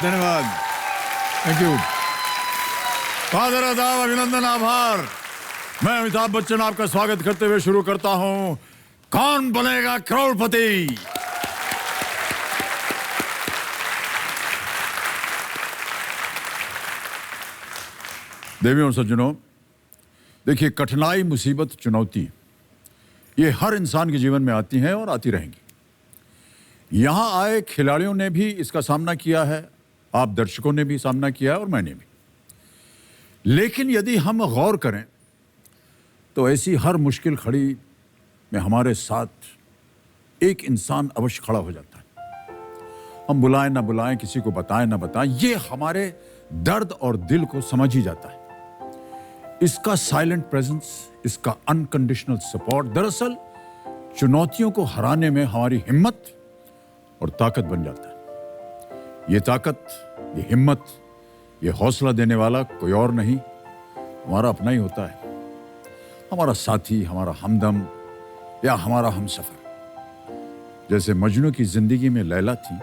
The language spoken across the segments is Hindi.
धन्यवाद। Thank you. कादर अदाब, अभिनंदन, आभार। मैं अमिताभ बच्चन आपका स्वागत करते हुए शुरू करता हूं कौन बनेगा करोड़पति। देवियों और सज्जनों, देखिए, कठिनाई, मुसीबत, चुनौती ये हर इंसान के जीवन में आती हैं और आती रहेंगी। यहां आए खिलाड़ियों ने भी इसका सामना किया है, आप दर्शकों ने भी सामना किया है और मैंने भी। लेकिन यदि हम गौर करें तो ऐसी हर मुश्किल घड़ी में हमारे साथ एक इंसान अवश्य खड़ा हो जाता है। हम बुलाएं ना बुलाएं, किसी को बताएं ना बताएं, ये हमारे दर्द और दिल को समझ ही जाता है। इसका साइलेंट प्रेजेंस, इसका अनकंडीशनल सपोर्ट दरअसल चुनौतियों को हराने में हमारी हिम्मत और ताकत बन जाता है। ये ताकत, ये हिम्मत, ये हौसला देने वाला कोई और नहीं, हमारा अपना ही होता है। हमारा साथी, हमारा हमदम या हमारा हमसफर। जैसे मजनू की जिंदगी में लैला थी,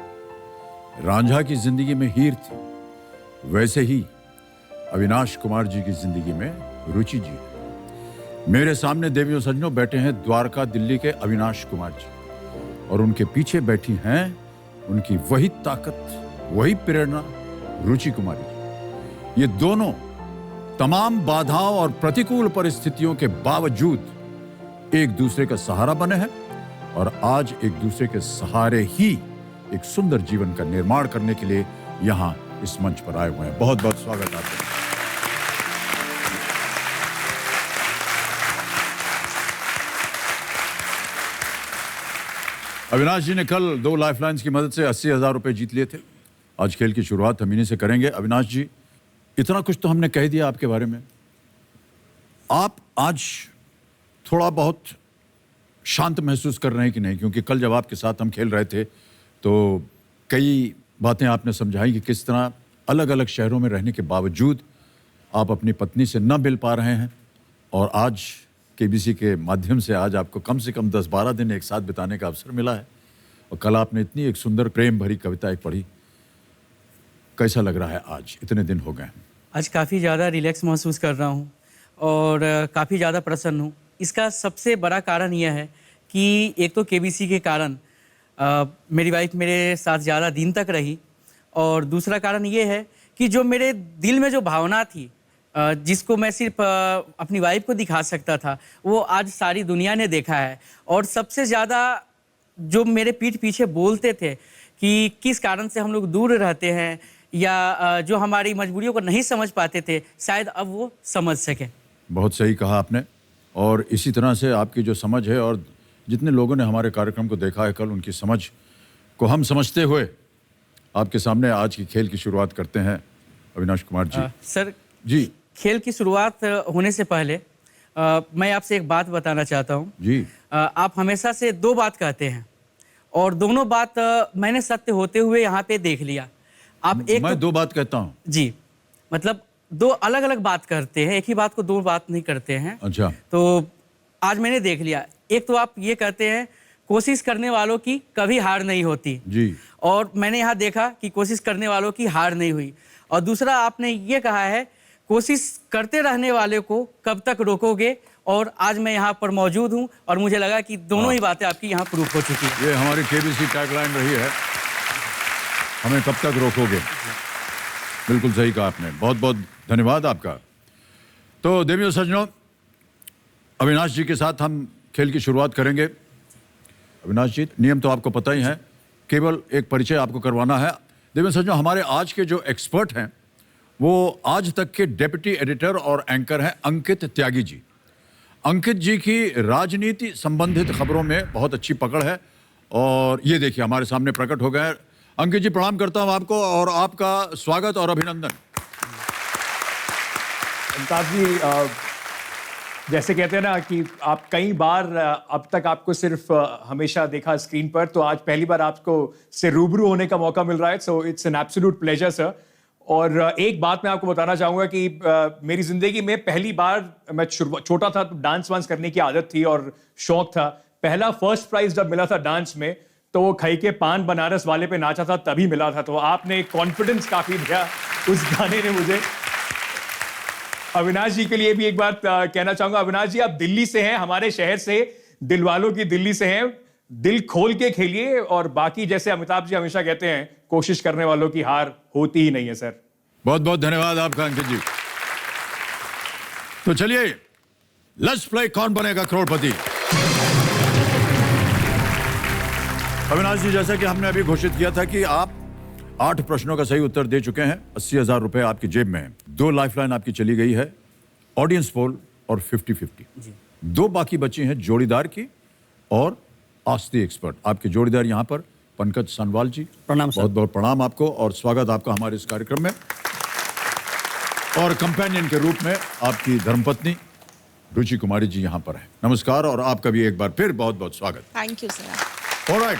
रांझा की जिंदगी में हीर थी, वैसे ही अविनाश कुमार जी की जिंदगी में रुचि जी। मेरे सामने देवियों सज्जनों बैठे हैं द्वारका दिल्ली के अविनाश कुमार जी, और उनके पीछे बैठी हैं उनकी वही ताकत, वही प्रेरणा रुचि कुमारी जी। ये दोनों तमाम बाधाओं और प्रतिकूल परिस्थितियों के बावजूद एक दूसरे का सहारा बने हैं और आज एक दूसरे के सहारे ही एक सुंदर जीवन का निर्माण करने के लिए यहां इस मंच पर आए हुए हैं। बहुत बहुत स्वागत आपका। अविनाश जी ने कल 2 लाइफलाइंस की मदद से 80,000 रुपए जीत लिए थे। आज खेल की शुरुआत हम इन्हीं से करेंगे। अविनाश जी, इतना कुछ तो हमने कह दिया आपके बारे में। आप आज थोड़ा बहुत शांत महसूस कर रहे हैं कि नहीं? क्योंकि कल जब आपके साथ हम खेल रहे थे तो कई बातें आपने समझाई कि किस तरह अलग अलग शहरों में रहने के बावजूद आप अपनी पत्नी से न मिल पा रहे हैं, और आज केबीसी के माध्यम से आज आपको कम से कम 10-12 दिन एक साथ बिताने का अवसर मिला है। और कल आपने इतनी एक सुंदर प्रेम भरी कविता एक पढ़ी। कैसा लग रहा है आज, इतने दिन हो गए हैं? आज काफ़ी ज़्यादा रिलैक्स महसूस कर रहा हूँ और काफ़ी ज़्यादा प्रसन्न हूँ। इसका सबसे बड़ा कारण यह है कि एक तो केबीसी के कारण मेरी वाइफ मेरे साथ ज़्यादा दिन तक रही, और दूसरा कारण ये है कि जो मेरे दिल में जो भावना थी, जिसको मैं सिर्फ अपनी वाइफ को दिखा सकता था, वो आज सारी दुनिया ने देखा है। और सबसे ज़्यादा जो मेरे पीठ पीछे बोलते थे कि किस कारण से हम लोग दूर रहते हैं या जो हमारी मजबूरियों को नहीं समझ पाते थे, शायद अब वो समझ सकें। बहुत सही कहा आपने। और इसी तरह से आपकी जो समझ है, और जितने लोगों ने हमारे कार्यक्रम को देखा है कल, उनकी समझ को हम समझते हुए आपके सामने आज की खेल की शुरुआत करते हैं। अविनाश कुमार जी। सर जी, खेल की शुरुआत होने से पहले मैं आपसे एक बात बताना चाहता हूँ जी। आप हमेशा से 2 बात कहते हैं, और दोनों बात मैंने सत्य होते हुए यहाँ पे देख लिया। आप एक मैं 2 बात कहता हूँ? जी, मतलब 2 अलग अलग बात करते हैं, एक ही बात को 2 बात नहीं करते हैं। अच्छा। तो आज मैंने देख लिया। एक तो आप ये कहते हैं कोशिश करने वालों की कभी हार नहीं होती जी। और मैंने यहाँ देखा कि कोशिश करने वालों की हार नहीं हुई। और दूसरा आपने ये कहा है कोशिश करते रहने वाले को कब तक रोकोगे, और आज मैं यहाँ पर मौजूद हूँ और मुझे लगा कि दोनों ही बातें आपकी यहाँ प्रूफ हो चुकी है। ये हमारी केबीसी टैगलाइन रही है, हमें कब तक रोकोगे। बिल्कुल सही कहा आपने। बहुत बहुत धन्यवाद आपका। तो देवियों सज्जनों, अविनाश जी के साथ हम खेल की शुरुआत करेंगे। अविनाश जी, नियम तो आपको पता ही है, केवल एक परिचय आपको करवाना है। देवियों सज्जनों, हमारे आज के जो एक्सपर्ट हैं वो आज तक के डेप्यूटी एडिटर और एंकर हैं अंकित त्यागी जी। अंकित जी की राजनीति संबंधित खबरों में बहुत अच्छी पकड़ है, और ये देखिए हमारे सामने प्रकट हो गए हैं। अंकित जी, प्रणाम करता हूं आपको और आपका स्वागत और अभिनंदन। अमिताभ जी, जैसे कहते हैं ना कि आप कई बार अब तक आपको सिर्फ हमेशा देखा स्क्रीन पर, तो आज पहली बार आपको से रूबरू होने का मौका मिल रहा है। So it's an absolute pleasure sir. और एक बात मैं आपको बताना चाहूंगा कि मेरी जिंदगी में पहली बार, मैं छोटा था तो डांस वांस करने की आदत थी और शौक था। पहला फर्स्ट प्राइज जब मिला था डांस में, तो वो खई के पान बनारस वाले पे नाचा था, तभी मिला था। तो आपने कॉन्फिडेंस काफी दिया उस गाने ने मुझे। अविनाश जी के लिए भी एक बात कहना चाहूंगा। अविनाश जी, आप दिल्ली से हैं, हमारे शहर से, दिल वालों की दिल्ली से हैं। दिल खोल के खेलिए, और बाकी जैसे अमिताभ जी हमेशा कहते हैं, कोशिश करने वालों की हार होती ही नहीं है सर। बहुत बहुत धन्यवाद आपका अंकित जी। तो चलिए, लेट्स प्ले कौन बनेगा करोड़पति। अविनाश जी, जैसा कि हमने अभी घोषित किया था कि आप 8 प्रश्नों का सही उत्तर दे चुके हैं। 80,000 रुपए आपकी जेब में है। 2 लाइफलाइन आपकी चली गई है, ऑडियंस पोल और 50-50। 2 बाकी बची हैं, जोड़ीदार की और आस्ती एक्सपर्ट। आपके जोड़ीदार यहाँ पर पंकज सनवाल जी, प्रणाम सर। बहुत बहुत प्रणाम आपको और स्वागत आपका हमारे इस कार्यक्रम में। और कंपेनियन के रूप में आपकी धर्मपत्नी रुचि कुमारी जी यहाँ पर है। नमस्कार, और आपका भी एक बार फिर बहुत बहुत स्वागत। Thank you sir. ऑलराइट,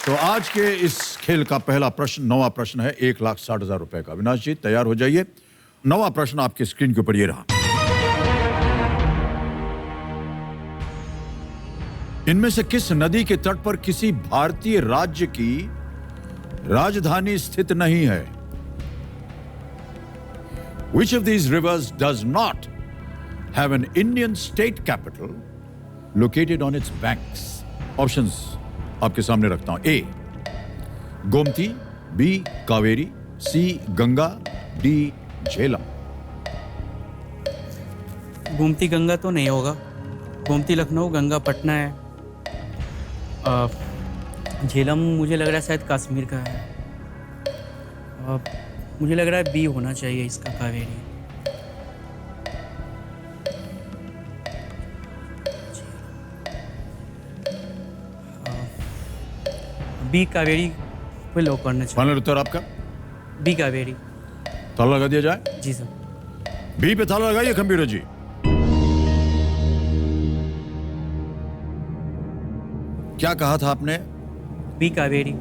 तो आज के इस खेल का पहला प्रश्न 9वां प्रश्न है, 1,60,000 रुपए का। अविनाश जी तैयार हो जाइए। 9वां प्रश्न आपके स्क्रीन के ऊपर ये रहा। इनमें से किस नदी के तट पर किसी भारतीय राज्य की राजधानी स्थित नहीं है? Which of these rivers does not have an Indian state capital located on its banks? Options आपके सामने रखता हूं। A Gomti, B Kaveri, C Ganga, D Jhelum. Gomti Ganga तो नहीं होगा। गोमती लखनऊ, गंगा पटना है। झेलम मुझे लग रहा है शायद कश्मीर का है। मुझे लग रहा है बी होना चाहिए इसका, कावेरी। बी कावेरी पे लॉक करना चाहिए। फाइनल उत्तर आपका? बी कावेरी। ताला लगा दिया जाए? जी सर। बी पे ताला लगाइए कंप्यूटर जी। क्या कहा था आपने? बी कावेरी।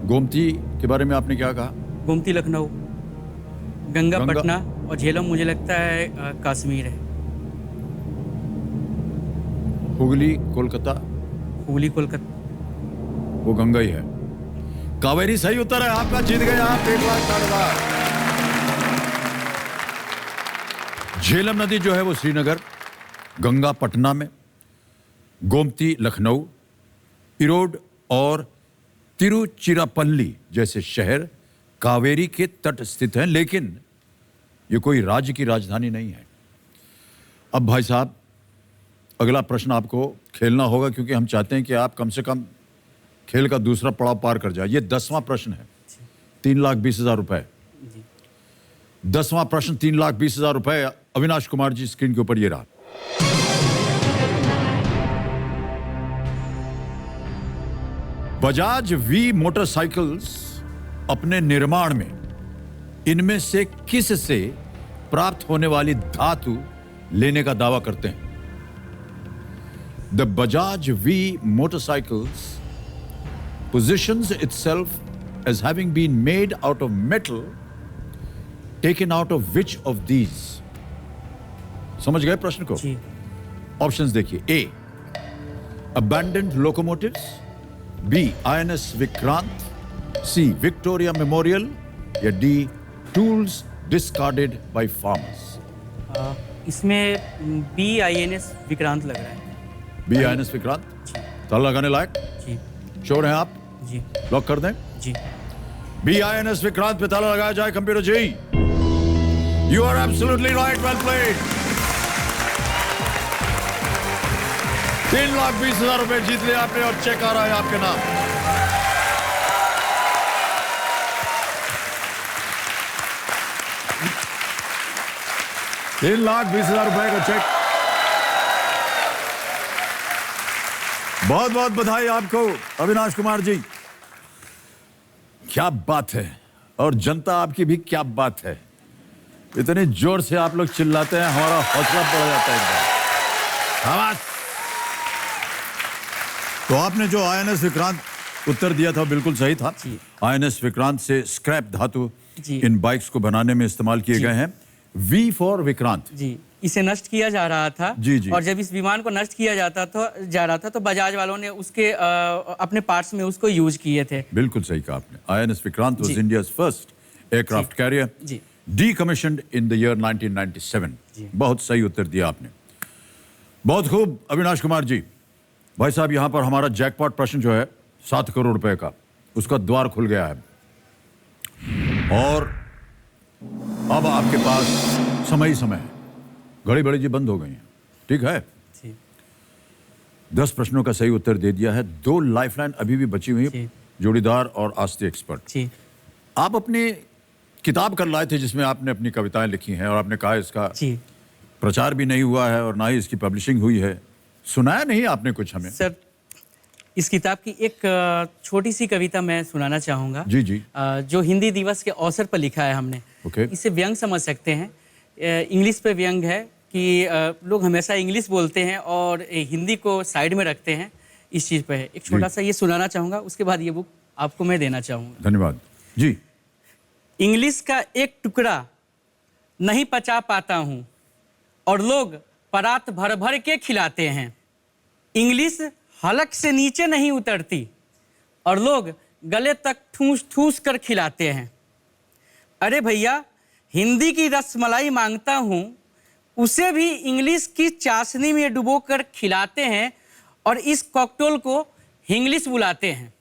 गोमती के बारे में आपने क्या कहा? गोमती लखनऊ, गंगा गंगा- पटना, और झेलम मुझे लगता है कश्मीर है। हुगली कोलकाता, हुगली कोलकाता। वो गंगा ही है। कावेरी सही उत्तर है आपका। जीत गए आप 1,60,000। झेलम नदी जो है वो श्रीनगर, गंगा पटना में, गोमती लखनऊ, इरोड और तिरुचिरापल्ली जैसे शहर कावेरी के तट स्थित हैं, लेकिन ये कोई राज्य की राजधानी नहीं है। अब भाई साहब, अगला प्रश्न आपको खेलना होगा, क्योंकि हम चाहते हैं कि आप कम से कम खेल का दूसरा पड़ाव पार कर जाए। ये 10वां प्रश्न है, 3,20,000 रुपए। 10वां प्रश्न 3,20,000 रुपए। अविनाश कुमार जी स्क्रीन के ऊपर ये रहा। बजाज वी मोटरसाइकिल्स अपने निर्माण में इनमें से किस से प्राप्त होने वाली धातु लेने का दावा करते हैं? The Bajaj V motorcycles positions itself as having been made out of metal taken out of which of these? समझ गए प्रश्न को? जी। ऑप्शंस देखिए। ए abandoned locomotives, B INS Vikrant, C Victoria memorial, या D tools discarded by farmers? इसमें बी INS विक्रांत लग रहा है। B INS विक्रांत ताला लगाने लायक? जी। श्योर हैं आप? जी। लॉक कर दें? जी। B INS विक्रांत पे ताला लगाया जाए computer ji. You are absolutely right, well played. 3,20,000 रुपए जीत लिया आपने, और चेक आ रहा है आपके नाम। ₹3,20,000 का चेक। बहुत बहुत बधाई आपको अविनाश कुमार जी। क्या बात है, और जनता आपकी भी क्या बात है। इतने जोर से आप लोग चिल्लाते हैं, हमारा हौसला बढ़ जाता है एकदम। आवाज। तो आपने जो INS विक्रांत उत्तर दिया था बिल्कुल सही था। INS विक्रांत से स्क्रैप धातु जी। इन बाइक्स को बनाने में इस्तेमाल किए गए हैं। V for Vikrant. जी। इसे नष्ट किया जा रहा था। जी, जी। और जब इस विमान को नष्ट किया जा रहा था तो बजाज वालों ने उसके अपने पार्ट्स में उसको यूज किए थे। बिल्कुल सही कहा आपने। INS Vikrant was ji. India's first aircraft carrier ji. decommissioned in the year 1997। जी। बहुत सही उत्तर दिया आपने। बहुत खूब अविनाश कुमार जी। भाई साहब, यहां पर हमारा जैकपॉट प्रश्न जो है 7 करोड़ रुपए का, उसका द्वार खुल गया है और अब आपके पास समय ही समय है। घड़ी बड़ी जी बंद हो गई हैं, ठीक है। जी। 10 प्रश्नों का सही उत्तर दे दिया है। 2 लाइफलाइन अभी भी बची हुई जी। है, जोड़ीदार और आस्ती एक्सपर्ट। जी। आप अपनी किताब कर लाए थे जिसमें आपने अपनी कविताएं लिखी हैं और आपने कहा इसका जी प्रचार भी नहीं हुआ है और ना ही इसकी पब्लिशिंग हुई है। सुनाया नहीं आपने कुछ हमें? सर, इस किताब की एक छोटी सी कविता मैं सुनाना चाहूँगा। जी, जी। जो हिंदी दिवस के अवसर पर लिखा है हमने। ओके। इसे व्यंग समझ सकते हैं। इंग्लिश पे व्यंग है कि लोग हमेशा इंग्लिश बोलते हैं और हिंदी को साइड में रखते हैं। इस चीज़ पे है। एक छोटा सा ये सुनाना चाहूँगा, उसके बाद ये बुक आपको मैं देना चाहूँगा। धन्यवाद जी। इंग्लिश का एक टुकड़ा नहीं पचा पाता हूँ और लोग परात भर भर के खिलाते हैं। इंग्लिश हलक से नीचे नहीं उतरती और लोग गले तक ठूस ठूस कर खिलाते हैं। अरे भैया, हिंदी की रसमलाई मांगता हूँ, उसे भी इंग्लिश की चाशनी में डुबो कर खिलाते हैं और इस कॉकटेल को हिंग्लिश बुलाते हैं।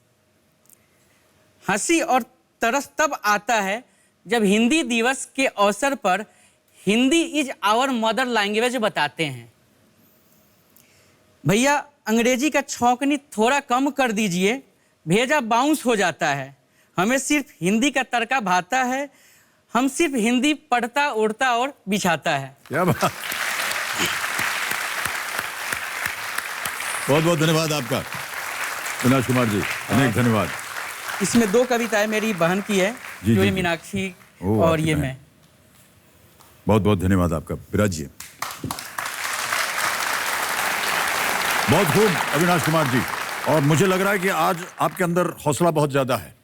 हंसी और तरस तब आता है जब हिंदी दिवस के अवसर पर Hindi is our mother language बताते हैं। भैया, अंग्रेजी का छौंकनी थोड़ा कम कर दीजिए, भेजा बाउंस हो जाता है। हमें सिर्फ हिंदी का तड़का भाता है, हम सिर्फ हिंदी पढ़ता उड़ता और बिछाता है। क्या बात। बहुत बहुत धन्यवाद आपका अविनाश कुमार जी, अनेक धन्यवाद। इसमें 2 कविताएं मेरी बहन की है, जी, जो जी, ये जी। मीनाक्षी ओ, और आपकी ये बहन। मैं। बहुत बहुत धन्यवाद आपका। विराजिए। बहुत खूब अविनाश कुमार जी। और मुझे लग रहा है कि आज आपके अंदर हौसला बहुत ज्यादा है।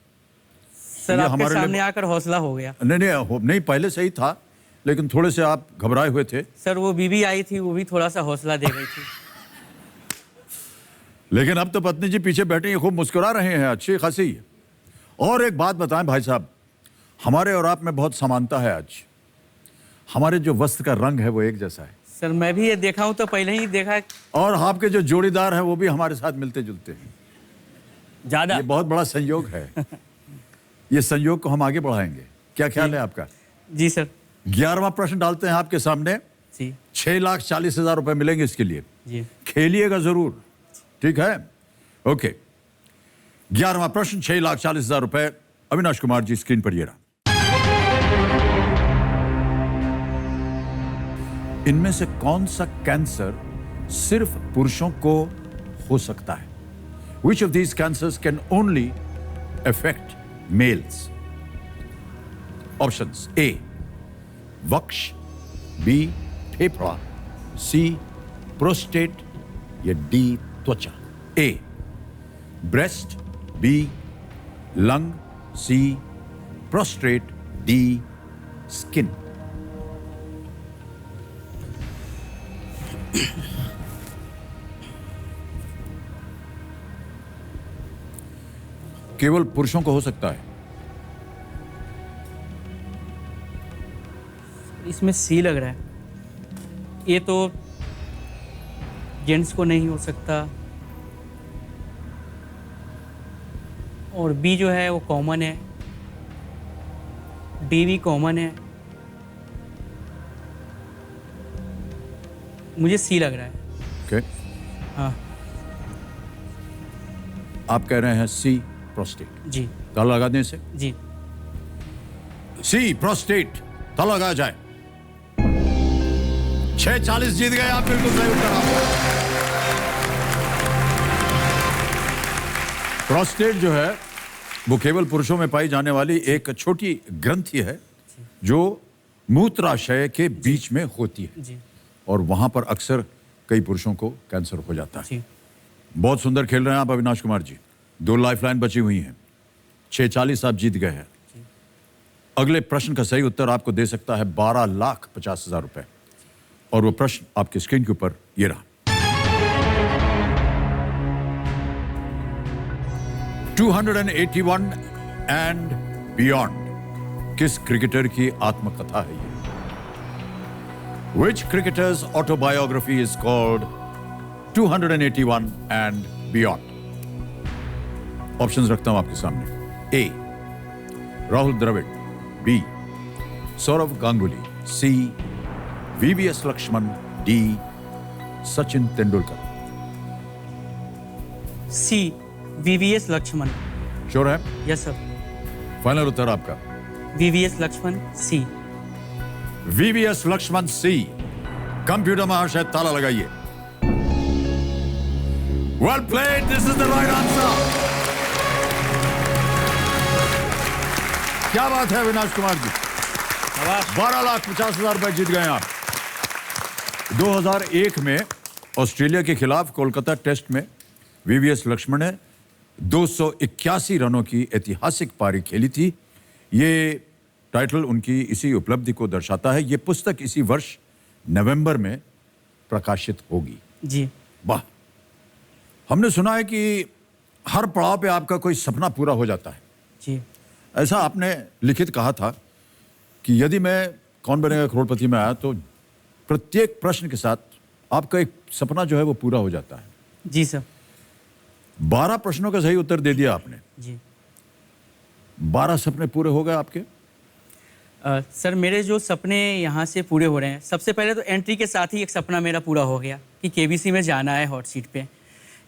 सर, ये आपके हमारे लिए- सामने आकर हौसला हो गया। नहीं, पहले से ही था, लेकिन थोड़े से आप घबराए हुए थे। सर, वो बीबी आई थी, वो भी थोड़ा सा हौसला दे गई थी। लेकिन अब तो पत्नी जी पीछे बैठे हैं, खूब मुस्कुरा रहे हैं, अच्छी खासी। और एक बात बताएं भाई साहब, हमारे और आप में बहुत समानता है। आज हमारे जो वस्त्र का रंग है वो एक जैसा है सर, मैं भी ये देखा हूँ तो पहले ही देखा। और आपके जो जोड़ीदार हैं वो भी हमारे साथ मिलते जुलते हैं। ज्यादा ये बहुत बड़ा संयोग है। ये संयोग को हम आगे बढ़ाएंगे। क्या ख्याल है आपका? जी सर। 11वां प्रश्न डालते हैं आपके सामने। जी 6,40,000 रुपए मिलेंगे इसके लिए। जी खेलिएगा जरूर, ठीक है? ओके। 11वां प्रश्न, 6,40,000 रुपए। अविनाश कुमार जी, स्क्रीन पर ये रहा। इनमें से कौन सा कैंसर सिर्फ पुरुषों को हो सकता है? Which of these cancers can only affect males? Options: A, वक्ष, B, फेफड़ा, C, प्रोस्टेट या D, त्वचा। A, breast, B, lung, C, prostate, D, skin। केवल पुरुषों को हो सकता है। इसमें सी लग रहा है। ये तो जेंट्स को नहीं हो सकता और बी जो है वो कॉमन है, डी भी कॉमन है। मुझे सी लग रहा है। ओके। हाँ आप कह रहे हैं सी, प्रोस्टेट। जी ताला लगा दें इसे। जी। सी, प्रोस्टेट। ताला लगाया जाए। 6,40 जीत गए आप। बिल्कुल सही उत्तर आपका। प्रोस्टेट जो है वो केवल पुरुषों में पाई जाने वाली एक छोटी ग्रंथि है जो मूत्राशय के बीच में होती है जी और वहां पर अक्सर कई पुरुषों को कैंसर हो जाता है। जी। बहुत सुंदर खेल रहे हैं आप अविनाश कुमार जी। 2 लाइफलाइन बची हुई हैं। 6,40 आप जीत गए हैं। अगले प्रश्न का सही उत्तर आपको दे सकता है 12,50,000 रुपए और वो प्रश्न आपकी स्क्रीन के ऊपर ये रहा। 281 एंड बियॉन्ड किस क्रिकेटर की आत्मकथा है ये? Which cricketer's autobiography is called 281 and beyond? Options रखता हूं आपके सामने। ए राहुल द्रविड़, बी सौरव गांगुली, सी वीवीएस लक्ष्मण, डी सचिन तेंदुलकर। सी वीवीएस लक्ष्मण। श्योर है? Yes sir. फाइनल उत्तर आपका? वीवीएस लक्ष्मण, सी। वीवीएस लक्ष्मण, सी। कंप्यूटर महाशय ताला लगाइए। Well played, this is the right answer. क्या बात है अविनाश कुमार जी, 12,50,000 रुपए जीत गए आप। 2001 में ऑस्ट्रेलिया के खिलाफ कोलकाता टेस्ट में वीवीएस लक्ष्मण ने 281 रनों की ऐतिहासिक पारी खेली थी। ये टाइटल उनकी इसी उपलब्धि को दर्शाता है। ये पुस्तक इसी वर्ष नवंबर में प्रकाशित होगी। जी। वाह। हमने सुना है कि हर पड़ाव पे आपका कोई सपना पूरा हो जाता है। जी। ऐसा आपने लिखित कहा था कि यदि मैं कौन बनेगा करोड़पति में आया तो प्रत्येक प्रश्न के साथ आपका एक सपना जो है वो पूरा हो जाता है। जी सर। 12 प्रश्नों का सही उत्तर दे दिया आपने। जी। 12 सपने पूरे हो गए आपके? सर मेरे जो सपने यहाँ से पूरे हो रहे हैं, सबसे पहले तो एंट्री के साथ ही एक सपना मेरा पूरा हो गया कि केबीसी में जाना है हॉट सीट पे।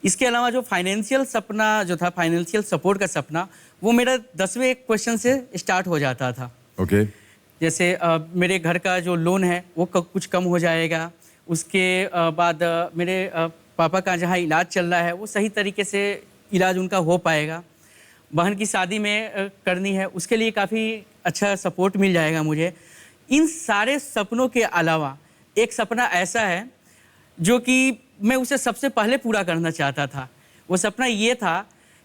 इसके अलावा जो फाइनेंशियल सपना जो था, फाइनेंशियल सपोर्ट का सपना, वो मेरा 10वें क्वेश्चन से स्टार्ट हो जाता था। ओके। जैसे मेरे घर का जो लोन है वो कुछ कम हो जाएगा। उसके बाद मेरे पापा का जहाँ इलाज चल रहा है वो सही तरीके से इलाज उनका हो पाएगा। बहन की शादी में करनी है, उसके लिए काफ़ी अच्छा सपोर्ट मिल जाएगा मुझे। इन सारे सपनों के अलावा एक सपना ऐसा है जो कि मैं उसे सबसे पहले पूरा करना चाहता था। वो सपना ये था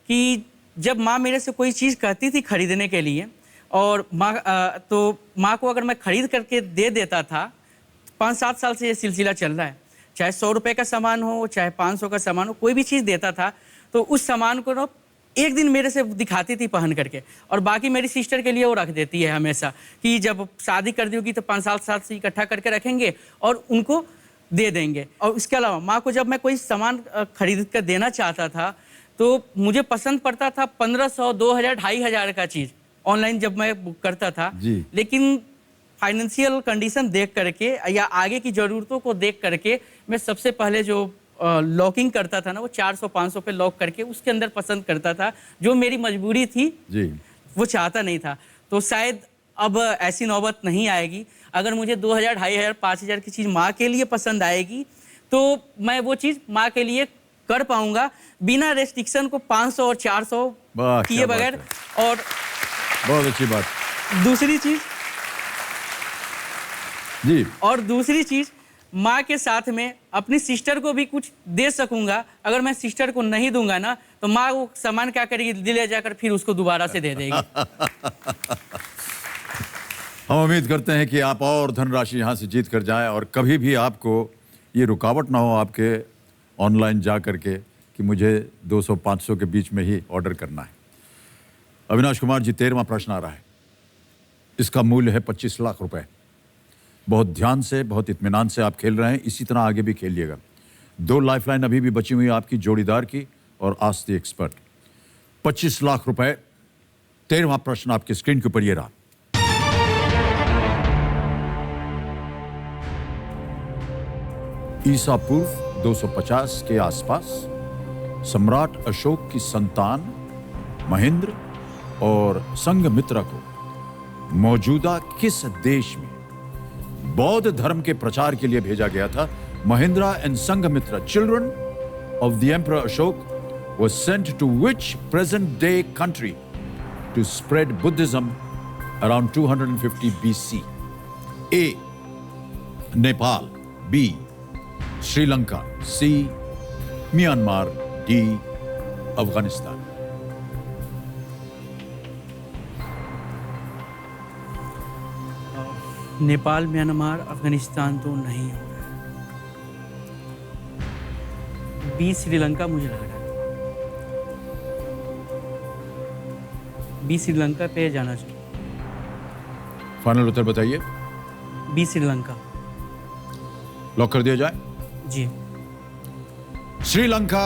कि जब माँ मेरे से कोई चीज़ कहती थी खरीदने के लिए और माँ को अगर मैं खरीद करके दे देता था, 5-7 साल से ये सिलसिला चल रहा है, चाहे 100 रुपये का सामान हो चाहे 500 का सामान हो, कोई भी चीज़ देता था तो उस सामान को ना एक दिन मेरे से दिखाती थी पहन करके, और बाकी मेरी सिस्टर के लिए वो रख देती है हमेशा कि जब शादी कर दोगी तो 5-7 साल से इकट्ठा करके रखेंगे और उनको दे देंगे। और इसके अलावा माँ को जब मैं कोई सामान खरीद कर देना चाहता था तो मुझे पसंद पड़ता था 1500, 2000, 2500 का चीज़ ऑनलाइन जब मैं बुक करता था। लेकिन फाइनेंशियल कंडीशन देख करके या आगे की ज़रूरतों को देख करके मैं सबसे पहले जो लॉकिंग करता था ना, वो 400-500 पे लॉक करके उसके अंदर पसंद करता था। जो मेरी मजबूरी थी जी, वो चाहता नहीं था। तो शायद अब ऐसी नौबत नहीं आएगी। अगर मुझे 2000, 2500, 5000 की चीज़ माँ के लिए पसंद आएगी तो मैं वो चीज़ माँ के लिए कर पाऊंगा बिना रेस्ट्रिक्शन को 500 और 400 किए बगैर। और बहुत अच्छी बात। दूसरी चीज़ जी, और दूसरी चीज़ माँ के साथ में अपनी सिस्टर को भी कुछ दे सकूंगा। अगर मैं सिस्टर को नहीं दूंगा ना तो माँ वो सामान क्या करेगी, ले जाकर फिर उसको दोबारा से दे देगी। हम उम्मीद करते हैं कि आप और धनराशि यहाँ से जीत कर जाएं और कभी भी आपको ये रुकावट ना हो आपके ऑनलाइन जा करके कि मुझे 200-500 के बीच में ही ऑर्डर करना है। अविनाश कुमार जी, 13वां प्रश्न आ रहा है। इसका मूल्य है 25 लाख रुपए। बहुत ध्यान से, बहुत इत्मीनान से आप खेल रहे हैं, इसी तरह आगे भी खेलिएगा। 2 लाइफलाइन अभी भी बची हुई है आपकी, जोड़ीदार की और आस्क द एक्सपर्ट। 25 लाख रुपए। 13वां प्रश्न आपकी स्क्रीन के ऊपर ये रहा। ईसा पूर्व 250 के आसपास सम्राट अशोक की संतान महेंद्र और संघमित्रा को मौजूदा किस देश में बौद्ध धर्म के प्रचार के लिए भेजा गया था? Mahindra and Sanghamitra, children of the Emperor Ashok, were sent to which present-day country to spread Buddhism around 250 BC? A. Nepal, B. Sri Lanka, C. Myanmar, D. Afghanistan. Nepal, Myanmar, Afghanistan तो नहीं होगा। बी श्रीलंका मुझे लग रहा है। बी श्रीलंका पे जाना चाहिए। फाइनल उत्तर बताइए। बी श्रीलंका। लॉक कर दिया जाए। जी। श्रीलंका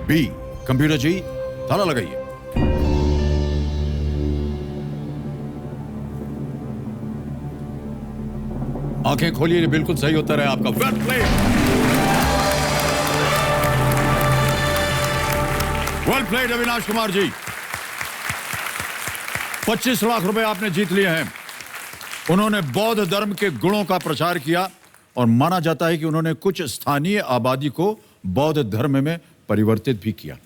बी। कंप्यूटर जी ताला लगाइए। आंखें खोलिए, बिल्कुल सही उत्तर है आपका। Well played, well played Avinash Kumar ji. 25 lakh रुपए आपने जीत लिए हैं। उन्होंने बौद्ध धर्म के गुणों का प्रचार किया और माना जाता है कि उन्होंने कुछ स्थानीय आबादी को बौद्ध धर्म में परिवर्तित भी किया।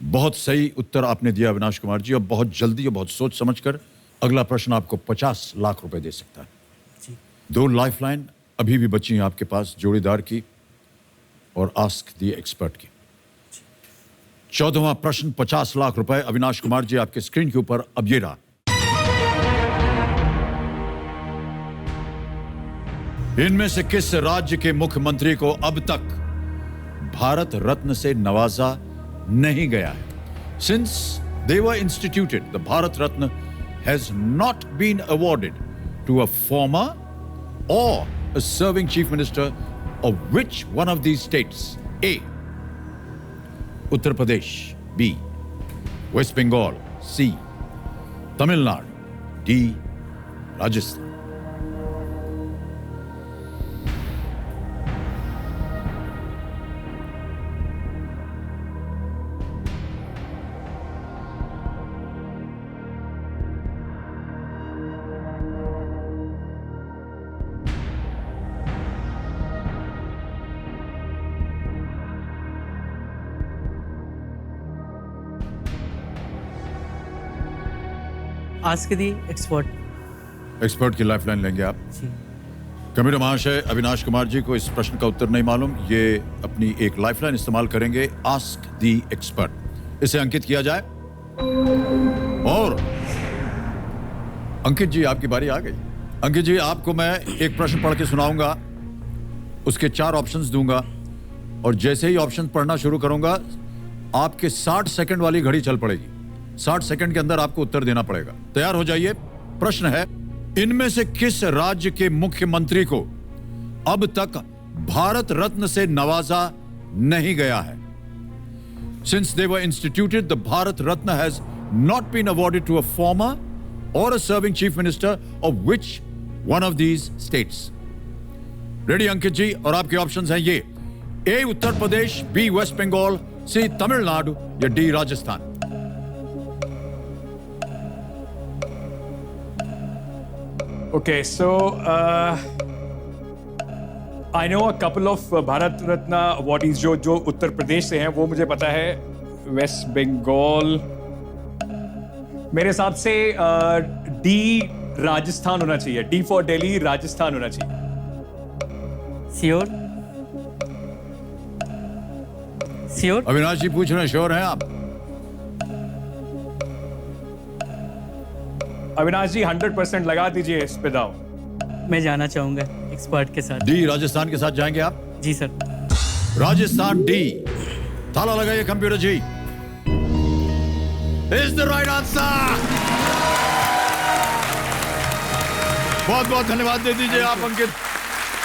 बहुत सही उत्तर आपने दिया अविनाश कुमार जी, और बहुत जल्दी और बहुत सोच समझकर अगला प्रश्न आपको 50 लाख रुपए दे सकता है। जी। 2 लाइफलाइन अभी भी बची हैं आपके पास, जोड़ीदार की और आस्क द एक्सपर्ट की। 14वां प्रश्न 50 लाख रुपए। अविनाश कुमार जी आपके स्क्रीन के ऊपर अब ये रहा। इनमें से किस राज्य के मुख्यमंत्री को अब तक भारत रत्न से नवाजा नहीं गया है? Since they were instituted, the Bharat Ratna has not been awarded to a former or a serving chief minister of which one of these states? A. Uttar Pradesh. B. West Bengal. C. Tamil Nadu. D. Rajasthan. Ask the expert. Expert की लाइफलाइन लेंगे आप। जी। कंप्यूटर महाशय, अविनाश कुमार जी को इस प्रश्न का उत्तर नहीं मालूम। ये अपनी एक लाइफलाइन इस्तेमाल करेंगे, आस्क दी एक्सपर्ट। इसे अंकित किया जाए और अंकित जी आपकी बारी आ गई। अंकित जी, आपको मैं एक प्रश्न पढ़ के सुनाऊंगा, उसके 4 ऑप्शंस दूंगा और जैसे ही ऑप्शन पढ़ना शुरू करूंगा आपके 60 सेकंड वाली घड़ी चल पड़ेगी। 60 सेकंड के अंदर आपको उत्तर देना पड़ेगा। तैयार हो जाइए। प्रश्न है, इनमें से किस राज्य के मुख्यमंत्री को अब तक भारत रत्न से नवाजा नहीं गया है? Since they were instituted, the Bharat Ratna has not been awarded to a former or a serving chief minister of which one of these states? Ready Ankit ji, और आपके ऑप्शंस हैं ये। A Uttar Pradesh, B West Bengal, C Tamil Nadu या D Rajasthan. Okay, so I know a couple of Bharat Ratna awardees जो उत्तर प्रदेश से हैं, वो मुझे पता है। वेस्ट बंगाल, मेरे हिसाब से डी राजस्थान होना चाहिए। डी फॉर दिल्ली, राजस्थान होना चाहिए। श्योर? श्योर? अविनाश जी पूछ रहे हैं, श्योर हैं आप? अविनाश जी 100% लगा दीजिए इस पे दाव। मैं जाना चाहूंगा एक्सपर्ट के साथ। डी राजस्थान के साथ जाएंगे आप? जी सर। राजस्थान डी। ताला लगाइए computer ji. Is the right answer. बहुत बहुत धन्यवाद दे दीजिए आप अंकित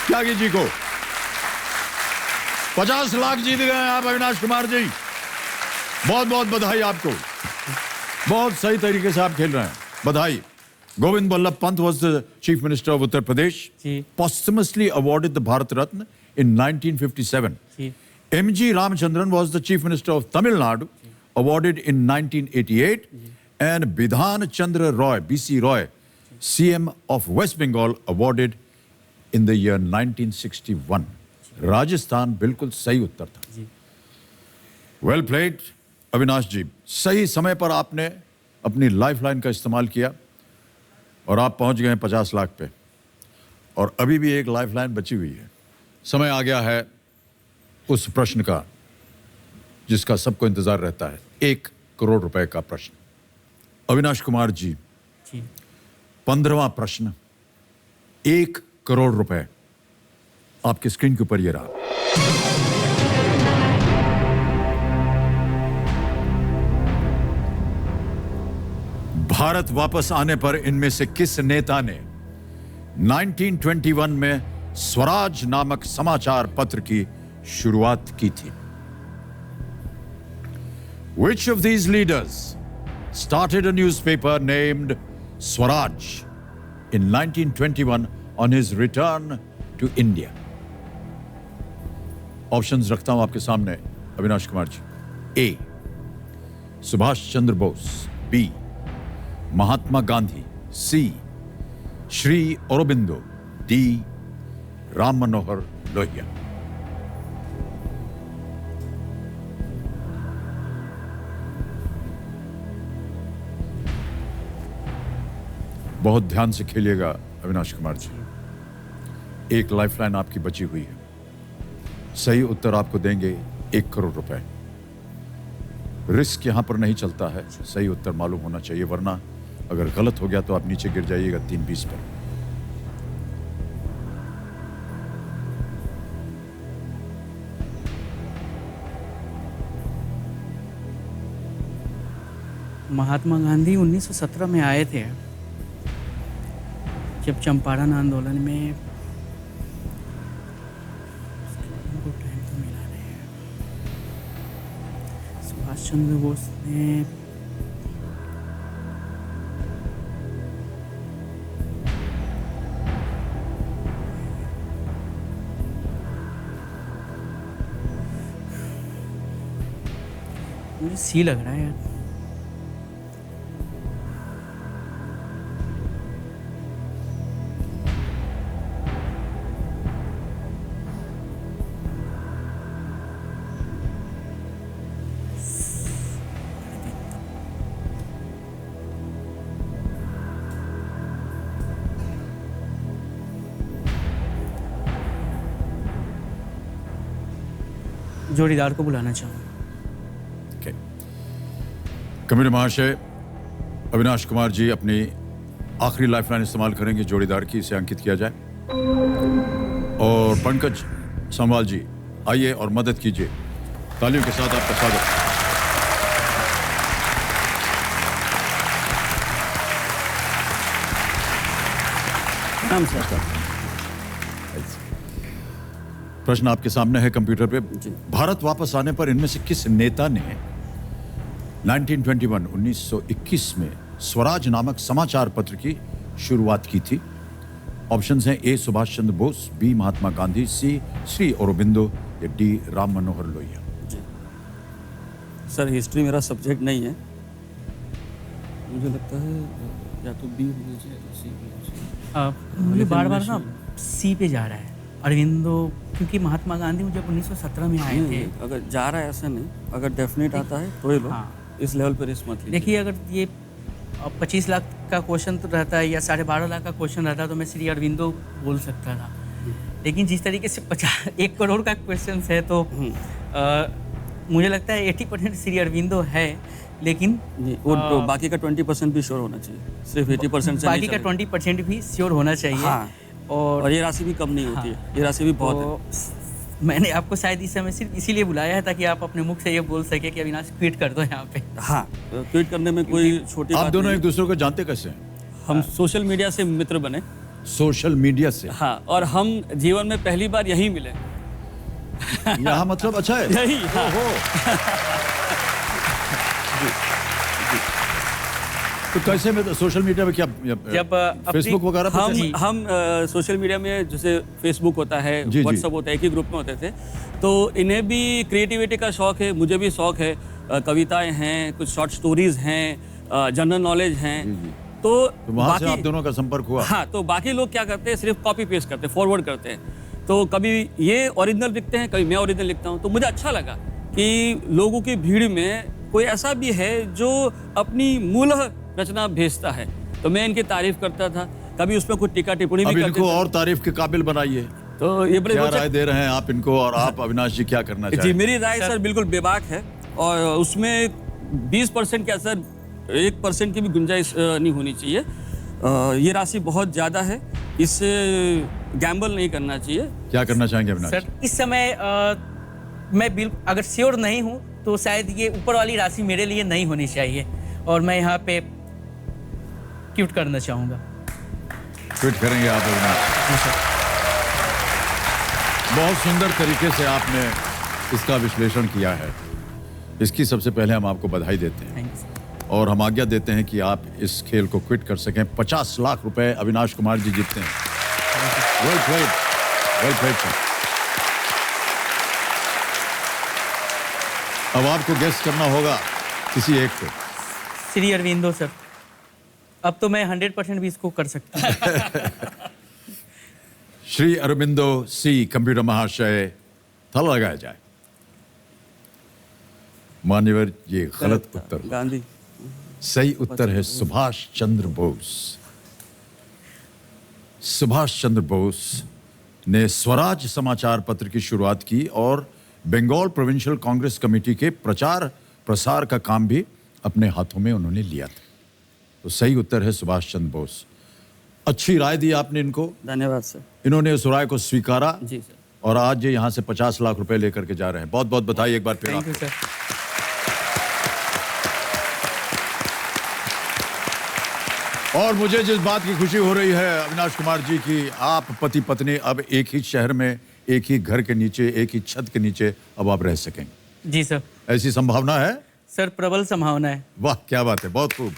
त्यागी जी को। 50 लाख जीत गए आप अविनाश कुमार जी। बहुत बहुत बधाई आपको। बहुत सही तरीके से आप खेल रहे हैं, बधाई। Govind Ballabh Pant was the Chief Minister of Uttar Pradesh, posthumously awarded the Bharat Ratna in 1957. M.G. Ramachandran was the Chief Minister of Tamil Nadu, awarded in 1988. And Bidhan Chandra Roy, B.C. Roy, CM of West Bengal, awarded in the year 1961. Rajasthan बिल्कुल सही उत्तर था। Well played, अविनाश जी। सही समय पर आपने अपनी लाइफलाइन का इस्तेमाल किया और आप पहुंच गए 50 लाख पे, और अभी भी एक लाइफलाइन बची हुई है। समय आ गया है उस प्रश्न का जिसका सबको इंतजार रहता है, 1 करोड़ रुपए का प्रश्न। अविनाश कुमार जी, 15वां प्रश्न, 1 करोड़ रुपए आपकी स्क्रीन के ऊपर ये रहा। भारत वापस आने पर इनमें से किस नेता ने 1921 में स्वराज नामक समाचार पत्र की शुरुआत की थी? Which of these leaders started a newspaper named Swaraj in 1921 on his return to India? Options रखता हूं आपके सामने अविनाश कुमार जी। ए सुभाष चंद्र बोस, बी महात्मा गांधी, सी श्री अरबिंदो, डी राम मनोहर लोहिया। बहुत ध्यान से खेलिएगा अविनाश कुमार जी। एक लाइफलाइन आपकी बची हुई है। सही उत्तर आपको देंगे 1 करोड़ रुपए। रिस्क यहां पर नहीं चलता है, सही उत्तर मालूम होना चाहिए, वरना अगर गलत हो गया तो आप नीचे गिर जाइएगा 320 पर। महात्मा गांधी 1917 में आए थे, जब चंपारण आंदोलन में उनको टाइम तो मिला नहीं है। सुभाष चंद्र बोस ने मुझे सी लग रहा है यार। जोड़ीदार को बुलाना चाहूँगा। कमेटी महाशय अविनाश कुमार जी अपनी आखिरी लाइफलाइन इस्तेमाल करेंगे जोड़ीदार की, इसे अंकित किया जाए। और पंकज संवाल जी आइए और मदद कीजिए। तालियों के साथ आपका स्वागत। प्रश्न आपके सामने है कंप्यूटर पे। भारत वापस आने पर इनमें से किस नेता ने 1921 में स्वराज नामक समाचार पत्र की शुरुआत की थी? ऑप्शंस हैं ए सुभाष चंद्र बोस, बी महात्मा गांधी, सी श्री अरबिंदो या डी राम मनोहर लोहिया। जी सर, हिस्ट्री मेरा सब्जेक्ट नहीं है, मुझे लगता है या तो बी होना चाहिए या सी होना चाहिए। मुझे बार बार ना सी पे जा रहा है अरविंदो, क्योंकि महात्मा गांधी जब 1917 में आए थे। अगर जा रहा है ऐसा नहीं, अगर डेफिनेट आता है तो ही लो। हाँ। इस लेवल पर रिस्क मत लीजिए। देखिए, अगर ये 25 लाख का क्वेश्चन तो रहता है या 12.5 लाख का क्वेश्चन रहता तो मैं श्री अरविंदो बोल सकता था, लेकिन जिस तरीके से 1 करोड़ का क्वेश्चन है तो मुझे लगता है 80% श्री अरविंदो है, लेकिन वो बाकी का 20% भी श्योर होना चाहिए, सिर्फ 80% से बाकी का 20% भी श्योर होना चाहिए। हाँ। और ये राशि भी कम नहीं होती है, ये राशि भी बहुत है। मैंने आपको शायद इस समय सिर्फ इसीलिए बुलाया है ताकि आप अपने मुख से ये बोल सके कि अविनाश क्विट कर दो यहाँ पे। हाँ, क्विट करने में कोई छोटी आप बात दोनों नहीं। एक दूसरे को जानते कैसे हैं? हम सोशल मीडिया से मित्र बने। सोशल मीडिया से? हाँ, और हम जीवन में पहली बार यहीं मिले। यहाँ मतलब अच्छा है यही। हाँ। तो कैसे में सोशल मीडिया पे क्या जब फेसबुक वगैरह पे थे? हम सोशल मीडिया में जैसे फेसबुक होता है, जी, व्हाट्सअप होता है, एक ही ग्रुप में होते थे, तो इन्हें भी क्रिएटिविटी का शौक है, मुझे भी शौक है। कविताएं हैं, कुछ शॉर्ट स्टोरीज हैं, जनरल नॉलेज हैं। तो वहां से आप दोनों का संपर्क हुआ? हाँ, तो बाकी लोग क्या करते हैं, सिर्फ कॉपी पेस्ट करते हैं, फॉरवर्ड करते हैं। तो कभी ये ओरिजिनल लिखते हैं, कभी मैं ओरिजिनल लिखता हूँ। तो मुझे अच्छा लगा कि लोगों की भीड़ में कोई ऐसा भी है जो अपनी मूल रचना भेजता है, तो मैं इनकी तारीफ करता था। कभी उसमें कुछ टीका टिप्पणी भी करते इनको थे। और तारीफ के काबिल बनाइए। तो ये बड़े क्या रोचक- राय दे रहे हैं आप इनको, और आप अविनाश जी क्या करना जी, चाहेंगे? मेरी राय सर बिल्कुल बेबाक है, और उसमें 20% क्या सर, 1% की भी गुंजाइश नहीं होनी चाहिए। ये राशि बहुत ज़्यादा है, इससे गैम्बल नहीं करना चाहिए। क्या करना चाहेंगे अविनाश? सर, इस समय मैं बिल्कुल अगर श्योर नहीं हूँ तो शायद ये ऊपर वाली राशि मेरे लिए नहीं होनी चाहिए, और मैं यहाँ पे क्विट करना चाहूँगा। क्विट करेंगे आप अविनाश? जी सर। बहुत सुंदर तरीके से आपने इसका विश्लेषण किया है। इसकी सबसे पहले हम आपको बधाई देते हैं थैंक यू सर। और हम आज्ञा देते हैं कि आप इस खेल को क्विट कर सकें। 50 लाख रुपए अविनाश कुमार जी जीतते हैं। Well played, well played sir. अब आपको गेस करना होगा किसी एक को। श्री अरविंदो सर। अब तो मैं 100% भी इसको कर सकता हूँ। श्री अरविंदो सी कंप्यूटर महाशय, ताला लगाया जाए। मान्यवर, ये गलत उत्तर। गांधी। सही उत्तर है सुभाष चंद्र बोस। सुभाष चंद्र बोस ने स्वराज समाचार पत्र की शुरुआत की और बंगाल प्रोविंशियल कांग्रेस कमेटी के प्रचार प्रसार का काम भी अपने हाथों में उन्होंने लिया था। तो सही उत्तर है सुभाष चंद्र बोस। अच्छी राय दी आपने इनको, धन्यवाद सर। इन्होंने उस राय को स्वीकारा जी सर। और आज ये यहाँ से 50 लाख रुपए लेकर के जा रहे हैं। बहुत बहुत बधाई एक बार फिर थैंक यू आपको। सर। और मुझे जिस बात की खुशी हो रही है अविनाश कुमार जी की, आप पति पत्नी अब एक ही शहर में, एक ही घर के नीचे, एक ही छत के नीचे अब आप रह सकेंगे। जी सर। ऐसी संभावना है? सर प्रबल संभावना है। वाह, क्या बात है, बहुत खूब।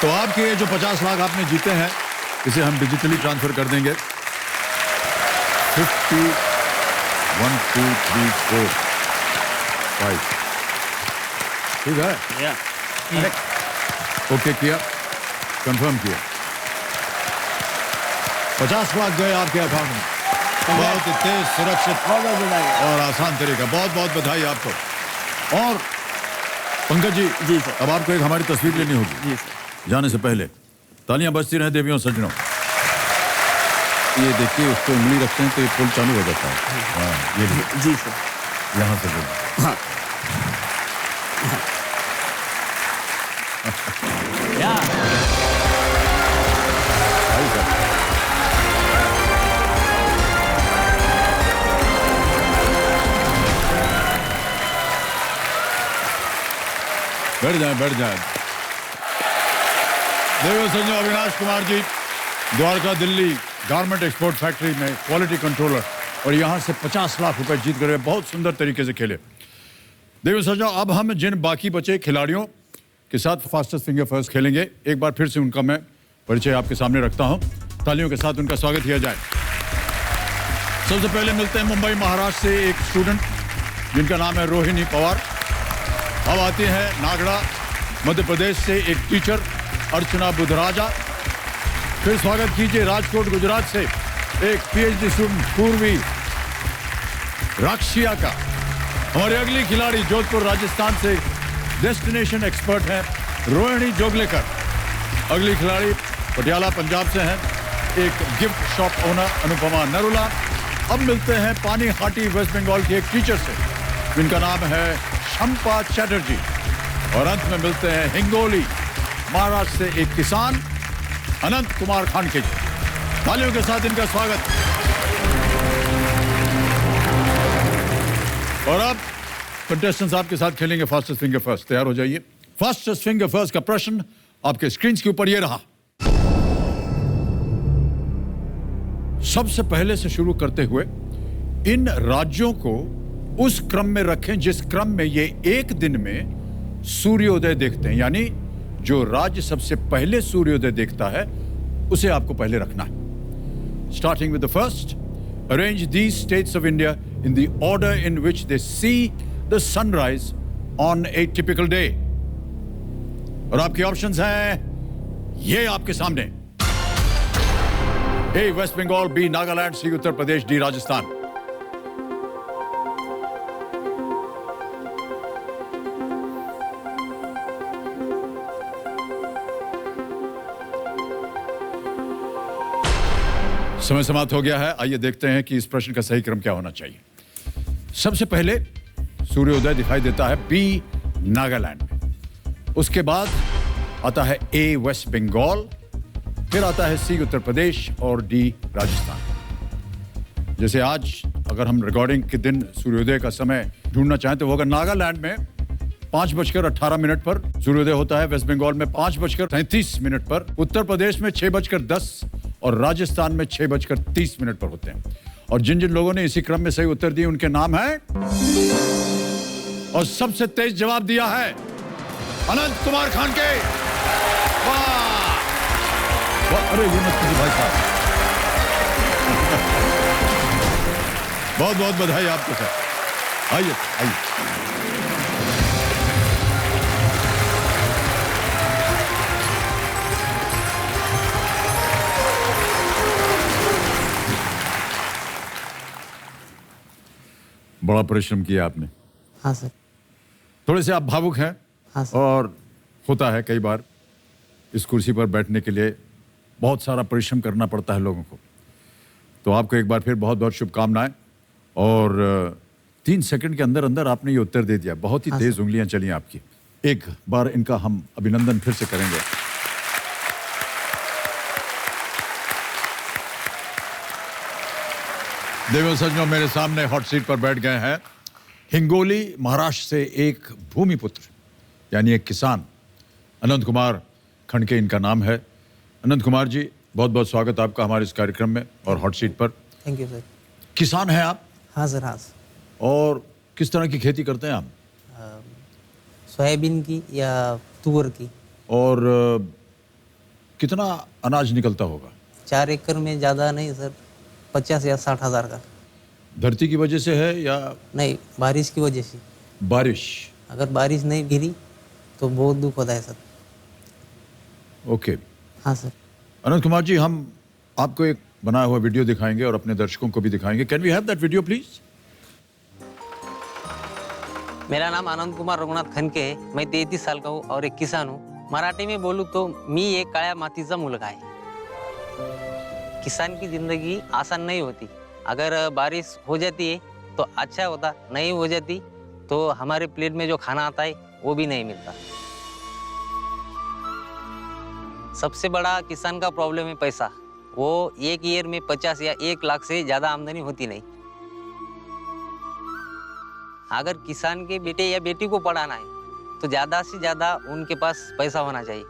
तो आपके ये जो 50 लाख आपने जीते हैं, इसे हम डिजिटली ट्रांसफर कर देंगे। 50, 1, 2, 3, 4, 5। ठीक है? या ओके किया, कंफर्म किया। 50 लाख गए आपके अकाउंट में। बहुत तेज, सुरक्षित और आसान तरीका। बहुत बहुत बधाई आपको। और पंकज जी, जी सर। अब आपको एक हमारी तस्वीर लेनी होगी। जी सर। जाने से पहले तालियां बजती रहे देवियों सज्जनों। ये देखिए, उस पर उंगली रखते हैं तो ये फूल चालू हो जाता है। हाँ, ये भी जी सर। यहाँ से बोलो। हाँ। या भाई साहब, बैठ जाए, बैठ जाए। देवियों सज्जनों, Avinash Kumar ji Dwarka Delhi garment export factory में क्वालिटी कंट्रोलर, और यहाँ से 50 लाख रुपए जीत कर बहुत सुंदर तरीके से खेले। देवियों सज्जनों, अब हम जिन बाकी बचे खिलाड़ियों के साथ फास्टेस्ट फिंगर फर्स्ट खेलेंगे, एक बार फिर से उनका मैं परिचय आपके सामने रखता हूं। तालियों के साथ उनका स्वागत किया जाए। सबसे पहले मिलते हैं मुंबई महाराष्ट्र से एक स्टूडेंट जिनका नाम है रोहिणी पवार। अब आती है नागड़ा मध्य प्रदेश से एक टीचर अर्चना बुधराजा। फिर स्वागत कीजिए राजकोट गुजरात से एक पीएचडी स्टूडेंट पूर्वी राक्षिया का। हमारी अगली खिलाड़ी जोधपुर राजस्थान से डेस्टिनेशन एक्सपर्ट हैं रोहिणी जोगलेकर। अगली खिलाड़ी पटियाला पंजाब से हैं एक gift shop owner Anupama Narula. अब मिलते हैं पानी हाटी वेस्ट बंगाल के एक टीचर से जिनका नाम है शंपा चैटर्जी। और अंत में मिलते हैं हिंगोली महाराष्ट्र से एक किसान अनंत कुमार खानके जी। तालियों के साथ इनका स्वागत। और अब कंटेस्टेंट्स आपके साथ खेलेंगे फास्टेस्ट फिंगर फर्स्ट। तैयार हो जाइए। फास्टेस्ट फिंगर फर्स्ट का प्रश्न आपके स्क्रीन के ऊपर ये रहा। सबसे पहले से शुरू करते हुए इन राज्यों को उस क्रम में रखें जिस क्रम में ये एक दिन में सूर्योदय देखते हैं, यानी जो राज्य सबसे पहले सूर्योदय देखता है उसे आपको पहले रखना है। Starting with the first, arrange these states of India in the order in which they see the sunrise on a typical day. और आपके ऑप्शंस हैं ये आपके सामने। ए वेस्ट बंगाल, बी नागालैंड, सी उत्तर प्रदेश, डी राजस्थान। समय समाप्त हो गया है। आइए देखते हैं कि इस प्रश्न का सही क्रम क्या होना चाहिए। सबसे पहले सूर्योदय दिखाई देता है बी नागालैंड में, उसके बाद आता है ए वेस्ट बंगाल, फिर आता है सी उत्तर प्रदेश और डी राजस्थान। जैसे आज अगर हम रिकॉर्डिंग के दिन सूर्योदय का समय ढूंढना चाहें तो वो होगा नागालैंड में 5:18 पर सूर्योदय होता है। वेस्ट बंगाल में 5:37 पर, उत्तर प्रदेश में 6:10 और राजस्थान में 6:30 पर होते हैं। और जिन जिन लोगों ने इसी क्रम में सही उत्तर दिए उनके नाम है, और सबसे तेज जवाब दिया है अनंत कुमार खान के। वाह! अरे ये मत कीजिए भाई साहब। बहुत बहुत बधाई आपको सर। आइए आइए। बड़ा परिश्रम किया आपने। हाँ सर। थोड़े से आप भावुक हैं। हाँ सर। और होता है कई बार इस कुर्सी पर बैठने के लिए बहुत सारा परिश्रम करना पड़ता है लोगों को। तो आपको एक बार फिर बहुत बहुत शुभकामनाएं। और 3 सेकंड के अंदर अंदर आपने ये उत्तर दे दिया। बहुत ही हाँ तेज उंगलियां चली आपकी। एक बार इनका हम अभिनंदन फिर से करेंगे। देवो सज्जनों, मेरे सामने हॉट सीट पर बैठ गए हैं हिंगोली महाराष्ट्र से एक भूमिपुत्र यानी एक किसान, अनंत कुमार खड़के इनका नाम है। अनंत कुमार जी, बहुत बहुत स्वागत आपका हमारे इस कार्यक्रम में और हॉट सीट पर। Thank you sir. किसान हैं आप? हाँ सर। हाँ सर। और किस तरह की खेती करते हैं आप? सोयाबीन की या तुअर की। और कितना अनाज निकलता होगा? 4 एकड़ में ज़्यादा नहीं सर, 50 या 60 हज़ार का। धरती की वजह से है या? नहीं, बारिश की वजह से। बारिश? अगर बारिश नहीं गिरी तो बहुत दुख होता है सर। ओके। हाँ सर। अनंत कुमार जी, हम आपको एक बनाया हुआ वीडियो दिखाएंगे और अपने दर्शकों को भी दिखाएंगे। Can we have that video please? मेरा नाम अनंत कुमार रघुनाथ खनके है। मैं 33 साल का हूँ और एक किसान हूँ। मराठी में बोलूँ तो मी एक काळ्या मातीचा मुलगा है। किसान की जिंदगी आसान नहीं होती। अगर बारिश हो जाती है तो अच्छा होता, नहीं हो जाती तो हमारे प्लेट में जो खाना आता है वो भी नहीं मिलता। सबसे बड़ा किसान का प्रॉब्लम है पैसा। वो एक ईयर में 50 या 1 लाख से ज़्यादा आमदनी होती नहीं। अगर किसान के बेटे या बेटी को पढ़ाना है तो ज़्यादा से ज़्यादा उनके पास पैसा होना चाहिए।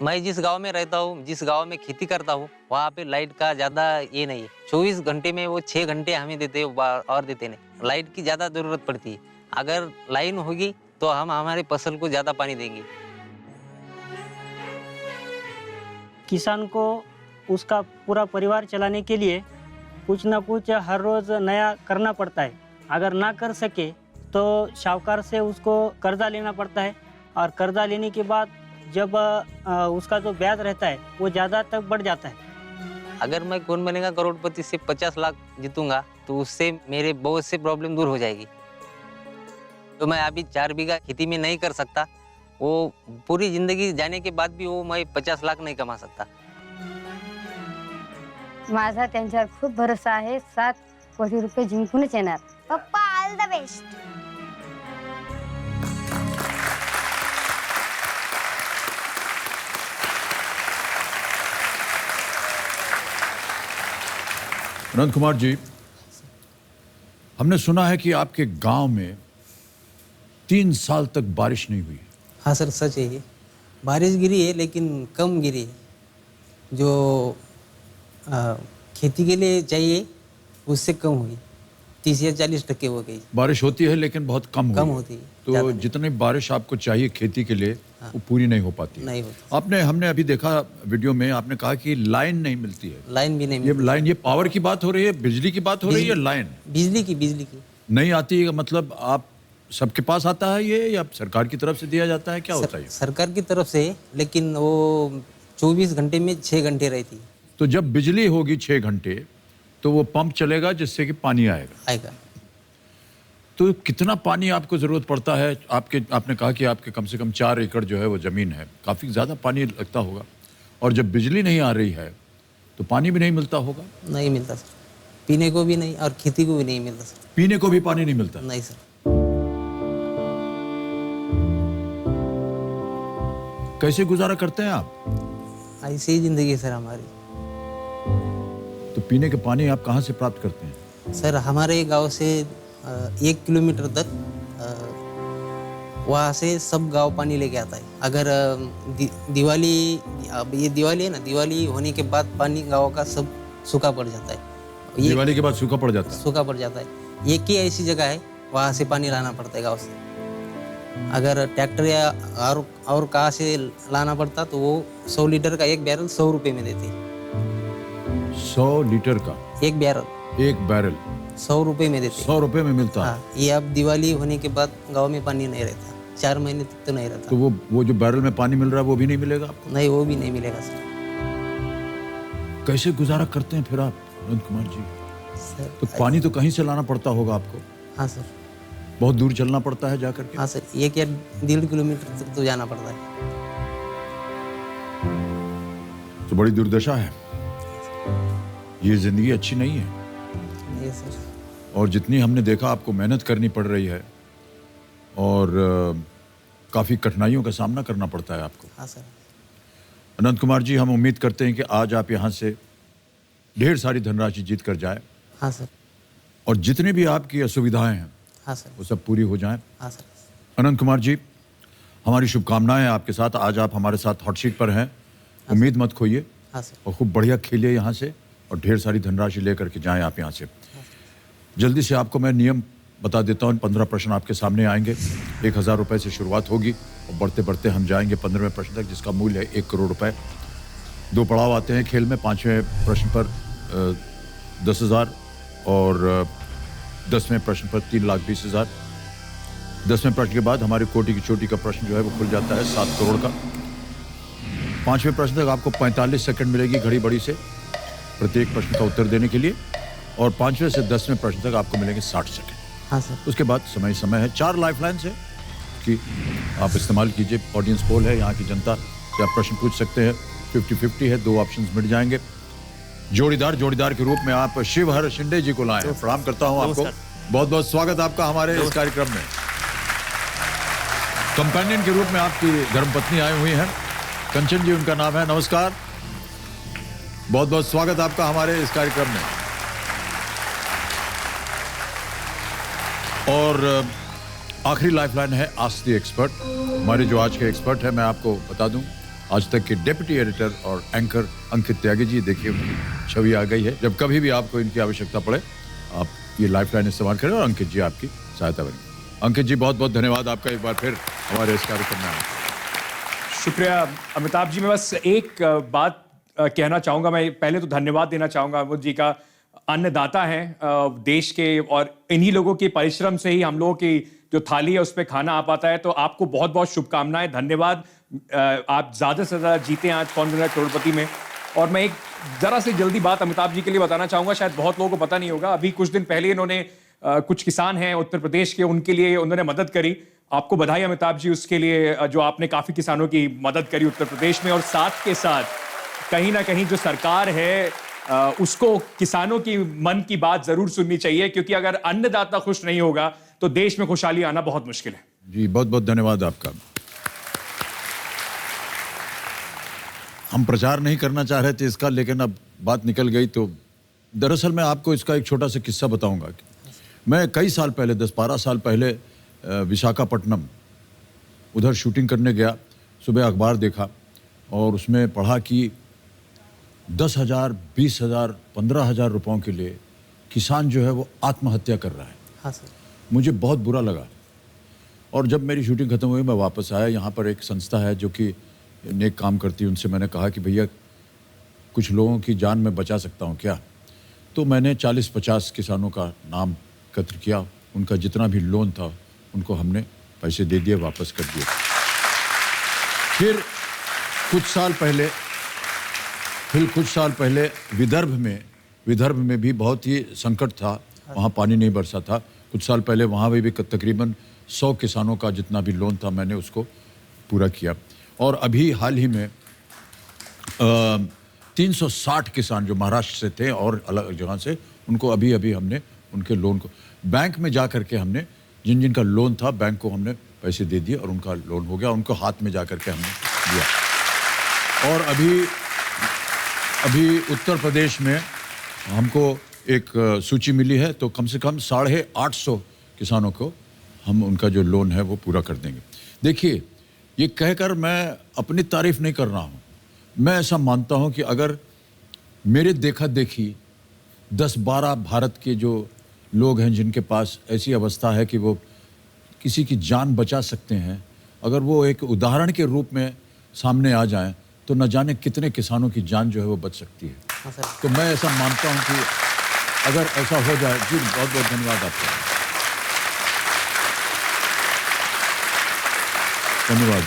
मैं जिस गांव में रहता हूँ, जिस गांव में खेती करता हूँ, वहाँ पे लाइट का ज़्यादा ये नहीं है। 24 घंटे में वो 6 घंटे हमें देते हैं और देते नहीं। लाइट की ज़्यादा ज़रूरत पड़ती है। अगर लाइन होगी तो हम हमारे फसल को ज़्यादा पानी देंगे। किसान को उसका पूरा परिवार चलाने के लिए कुछ ना कुछ हर रोज़ नया करना पड़ता है। अगर ना कर सके तो साहूकार से उसको कर्जा लेना पड़ता है, और कर्जा लेने के बाद जब उसका जो ब्याज रहता है वो ज़्यादा तक बढ़ जाता है। अगर मैं कौन बनेगा करोड़पति से 50 लाख जीतूंगा तो उससे मेरे बहुत से प्रॉब्लम दूर हो जाएगी। तो मैं अभी 4 बीघा खेती में नहीं कर सकता, वो पूरी जिंदगी जाने के बाद भी वो मैं 50 लाख नहीं कमा सकता। माझा त्यांच्यावर खूप भरोसा आहे। 7 कोटी रुपये जिंकूनच येणार। पप्पा, ऑल द बेस्ट। अनंत कुमार जी, हमने सुना है कि आपके गांव में 3 साल तक बारिश नहीं हुई। हाँ सर, सच है ये। बारिश गिरी है लेकिन कम गिरी है। जो खेती के लिए चाहिए उससे कम हुई। 30 या 40% हो गई। बारिश होती है लेकिन बहुत कम होती है। तो ज़्यादा नहीं। जितनी बारिश आपको चाहिए खेती के लिए वो पूरी नहीं हो पाती है। नहीं होती। हमने अभी देखा वीडियो में, आपने कहा कि लाइन नहीं मिलती है। लाइन भी नहीं ये मिलती। लाइन, ये पावर की बात हो रही है, बिजली की बात हो रही है? लाइन बिजली की नहीं आती है? मतलब आप सबके पास आता है ये, या सरकार की तरफ से दिया जाता है? क्या होता है? सरकार की तरफ से, लेकिन वो 24 घंटे में 6 घंटे रहती है। तो जब बिजली होगी 6 घंटे तो वो पंप चलेगा जिससे कि पानी आएगा। तो कितना पानी आपको जरूरत पड़ता है? आपने कहा कि आपके कम से कम 4 एकड़ जो है वो जमीन है, काफी ज्यादा पानी लगता होगा। और जब बिजली नहीं आ रही है तो पानी भी नहीं मिलता होगा? नहीं मिलता सर, पीने को भी नहीं और खेती को भी नहीं मिलता सर। पीने को भी पानी नहीं मिलता? नहीं सर। कैसे गुजारा करते हैं आप? ऐसी ही जिंदगी है सर हमारी। तो पीने के पानी आप कहाँ से प्राप्त करते हैं? सर हमारे गांव से 1 किलोमीटर तक वहाँ से सब गांव पानी लेके आता है। अगर दिवाली, अब ये दिवाली है ना, दिवाली होने के बाद पानी गांव का सब सूखा पड़ जाता है। दिवाली के बाद सूखा पड़ जाता है। सूखा पड़ जाता है। एक ही ऐसी जगह है वहाँ से पानी लाना पड़ता है गाँव से। अगर ट्रैक्टर या और कहाँ से लाना पड़ता तो वो 100 लीटर का एक बैरल 100 रुपये में देते। 100 लीटर का एक बैरल 100 रुपये में देते। 100 रुपये में मिलता है। हाँ, ये अब दिवाली होने के बाद गांव में पानी नहीं रहता, 4 महीने तक तो नहीं रहता। तो वो जो बैरल में पानी मिल रहा है वो भी नहीं मिलेगा आपको? नहीं, वो भी नहीं मिलेगा सर। कैसे गुजारा करते हैं फिर आप अनंत कुमार जी? सर तो पानी तो कहीं से लाना पड़ता होगा आपको? हाँ सर। बहुत दूर चलना पड़ता है जाकर के? हाँ सर, 1 या 1.5 किलोमीटर तक तो जाना पड़ता है। तो बड़ी दुर्दशा है, ये जिंदगी अच्छी नहीं है। नहीं सर। और जितनी हमने देखा आपको मेहनत करनी पड़ रही है और काफ़ी कठिनाइयों का सामना करना पड़ता है आपको। हाँ सर। अनंत कुमार जी, हम उम्मीद करते हैं कि आज आप यहाँ से ढेर सारी धनराशि जीत कर जाए। हाँ सर। और जितनी भी आपकी असुविधाएं हैं हाँ सर। वो सब पूरी हो जाएं। हाँ सर। अनंत कुमार जी, हमारी शुभकामनाएं आपके साथ। आज आप हमारे साथ हॉट सीट पर हैं। उम्मीद मत खोइए हाँ सर। और खूब बढ़िया खेलिए यहाँ से और ढेर सारी धनराशि लेकर के जाएं आप यहाँ से। जल्दी से आपको मैं नियम बता देता हूँ। 15 प्रश्न आपके सामने आएंगे। 1000 रुपये से शुरुआत होगी और बढ़ते बढ़ते हम जाएंगे 15वें प्रश्न तक, जिसका मूल्य है 1 करोड़ रुपए। 2 पड़ाव आते हैं खेल में। 5वें प्रश्न पर 10,000 और 10वें प्रश्न पर 3,20,000। 10वें प्रश्न के बाद हमारी कोटि की चोटी का प्रश्न जो है वो खुल जाता है 7 करोड़ का। 5वें प्रश्न तक आपको 45 सेकंड मिलेगी घड़ी बड़ी से प्रत्येक प्रश्न का उत्तर देने के लिए, और 5वें से 10वें प्रश्न तक आपको मिलेंगे 60 सेकंड। हाँ सर। उसके बाद समय है। 4 लाइफलाइन्स है कि आप इस्तेमाल कीजिए। ऑडियंस पोल है, यहाँ की जनता से आप प्रश्न पूछ सकते हैं। 50-50 है, 2 ऑप्शंस मिल जाएंगे। जोड़ीदार के रूप में आप शिवहर शिंदे जी को लाए हैं। प्रणाम करता हूं आपको। बहुत बहुत स्वागत आपका हमारे इस कार्यक्रम में। कंपेनियन के रूप में आपकी धर्मपत्नी आई हुई हैं, कंचन जी उनका नाम है। नमस्कार, बहुत बहुत स्वागत आपका हमारे इस कार्यक्रम में। और आखिरी लाइफलाइन है आस्क द एक्सपर्ट। हमारे जो आज के एक्सपर्ट हैं, मैं आपको बता दूं, आज तक के डेप्यूटी एडिटर और एंकर अंकित त्यागी जी। देखिए उनकी छवि आ गई है। जब कभी भी आपको इनकी आवश्यकता पड़े आप ये लाइफलाइन इस्तेमाल करें और अंकित जी आपकी सहायता बनेंगे। अंकित जी, बहुत बहुत धन्यवाद आपका एक बार फिर हमारे इस कार्यक्रम में आने। शुक्रिया अमिताभ जी। मैं बस एक बात कहना चाहूँगा। मैं पहले तो धन्यवाद देना चाहूँगा अमित जी का। अन्नदाता हैं देश के, और इन्हीं लोगों के परिश्रम से ही हम लोगों की जो थाली है उस पर खाना आ पाता है। तो आपको बहुत बहुत शुभकामनाएं, धन्यवाद। आप ज़्यादा से ज़्यादा जीते आज कौन बनेगा करोड़पति में। और मैं एक ज़रा सी जल्दी बात अमिताभ जी के लिए बताना चाहूँगा, शायद बहुत लोगों को पता नहीं होगा। अभी कुछ दिन पहले इन्होंने कुछ किसान हैं उत्तर प्रदेश के, उनके लिए उन्होंने मदद करी। आपको बधाई अमिताभ जी उसके लिए, जो आपने काफ़ी किसानों की मदद करी उत्तर प्रदेश में। और साथ के साथ कहीं ना कहीं जो सरकार है उसको किसानों की मन की बात जरूर सुननी चाहिए, क्योंकि अगर अन्नदाता खुश नहीं होगा तो देश में खुशहाली आना बहुत मुश्किल है। जी, बहुत बहुत धन्यवाद आपका। हम प्रचार नहीं करना चाह रहे थे इसका, लेकिन अब बात निकल गई। तो दरअसल मैं आपको इसका एक छोटा सा किस्सा बताऊंगा कि मैं कई साल पहले, 10-12 साल पहले विशाखापट्टनम उधर शूटिंग करने गया। सुबह अखबार देखा और उसमें पढ़ा कि 10,000, 20,000, 15,000 रुपयों के लिए किसान जो है वो आत्महत्या कर रहा है। हाँ सर। मुझे बहुत बुरा लगा। और जब मेरी शूटिंग खत्म हुई, मैं वापस आया। यहाँ पर एक संस्था है जो कि नेक काम करती है। उनसे मैंने कहा कि भैया कुछ लोगों की जान मैं बचा सकता हूँ क्या? तो मैंने 40-50 किसानों का नाम एकत्र किया। उनका जितना भी लोन था उनको हमने पैसे दे दिए, वापस कर दिए। फिर कुछ साल पहले विदर्भ में भी बहुत ही संकट था। वहाँ पानी नहीं बरसा था। कुछ साल पहले वहाँ भी तकरीबन 100 किसानों का जितना भी लोन था मैंने उसको पूरा किया। और अभी हाल ही में 360 किसान जो महाराष्ट्र से थे और अलग जगह से, उनको अभी हमने उनके लोन को बैंक में जा कर के हमने जिनका लोन था बैंक को हमने पैसे दे दिए और उनका लोन हो गया। उनको हाथ में जा कर के हमने दिया। और अभी उत्तर प्रदेश में हमको एक सूची मिली है, तो कम से कम 850 किसानों को हम उनका जो लोन है वो पूरा कर देंगे। देखिए, ये कहकर मैं अपनी तारीफ नहीं कर रहा हूँ। मैं ऐसा मानता हूँ कि अगर मेरे देखा देखी 10-12 भारत के जो लोग हैं जिनके पास ऐसी अवस्था है कि वो किसी की जान बचा सकते हैं, अगर वो एक उदाहरण के रूप में सामने आ जाएं, तो न जाने कितने किसानों की जान जो है वो बच सकती है। हाँ सर। तो मैं ऐसा मानता हूँ कि अगर ऐसा हो जाए, जी बहुत बहुत धन्यवाद आपका, धन्यवाद।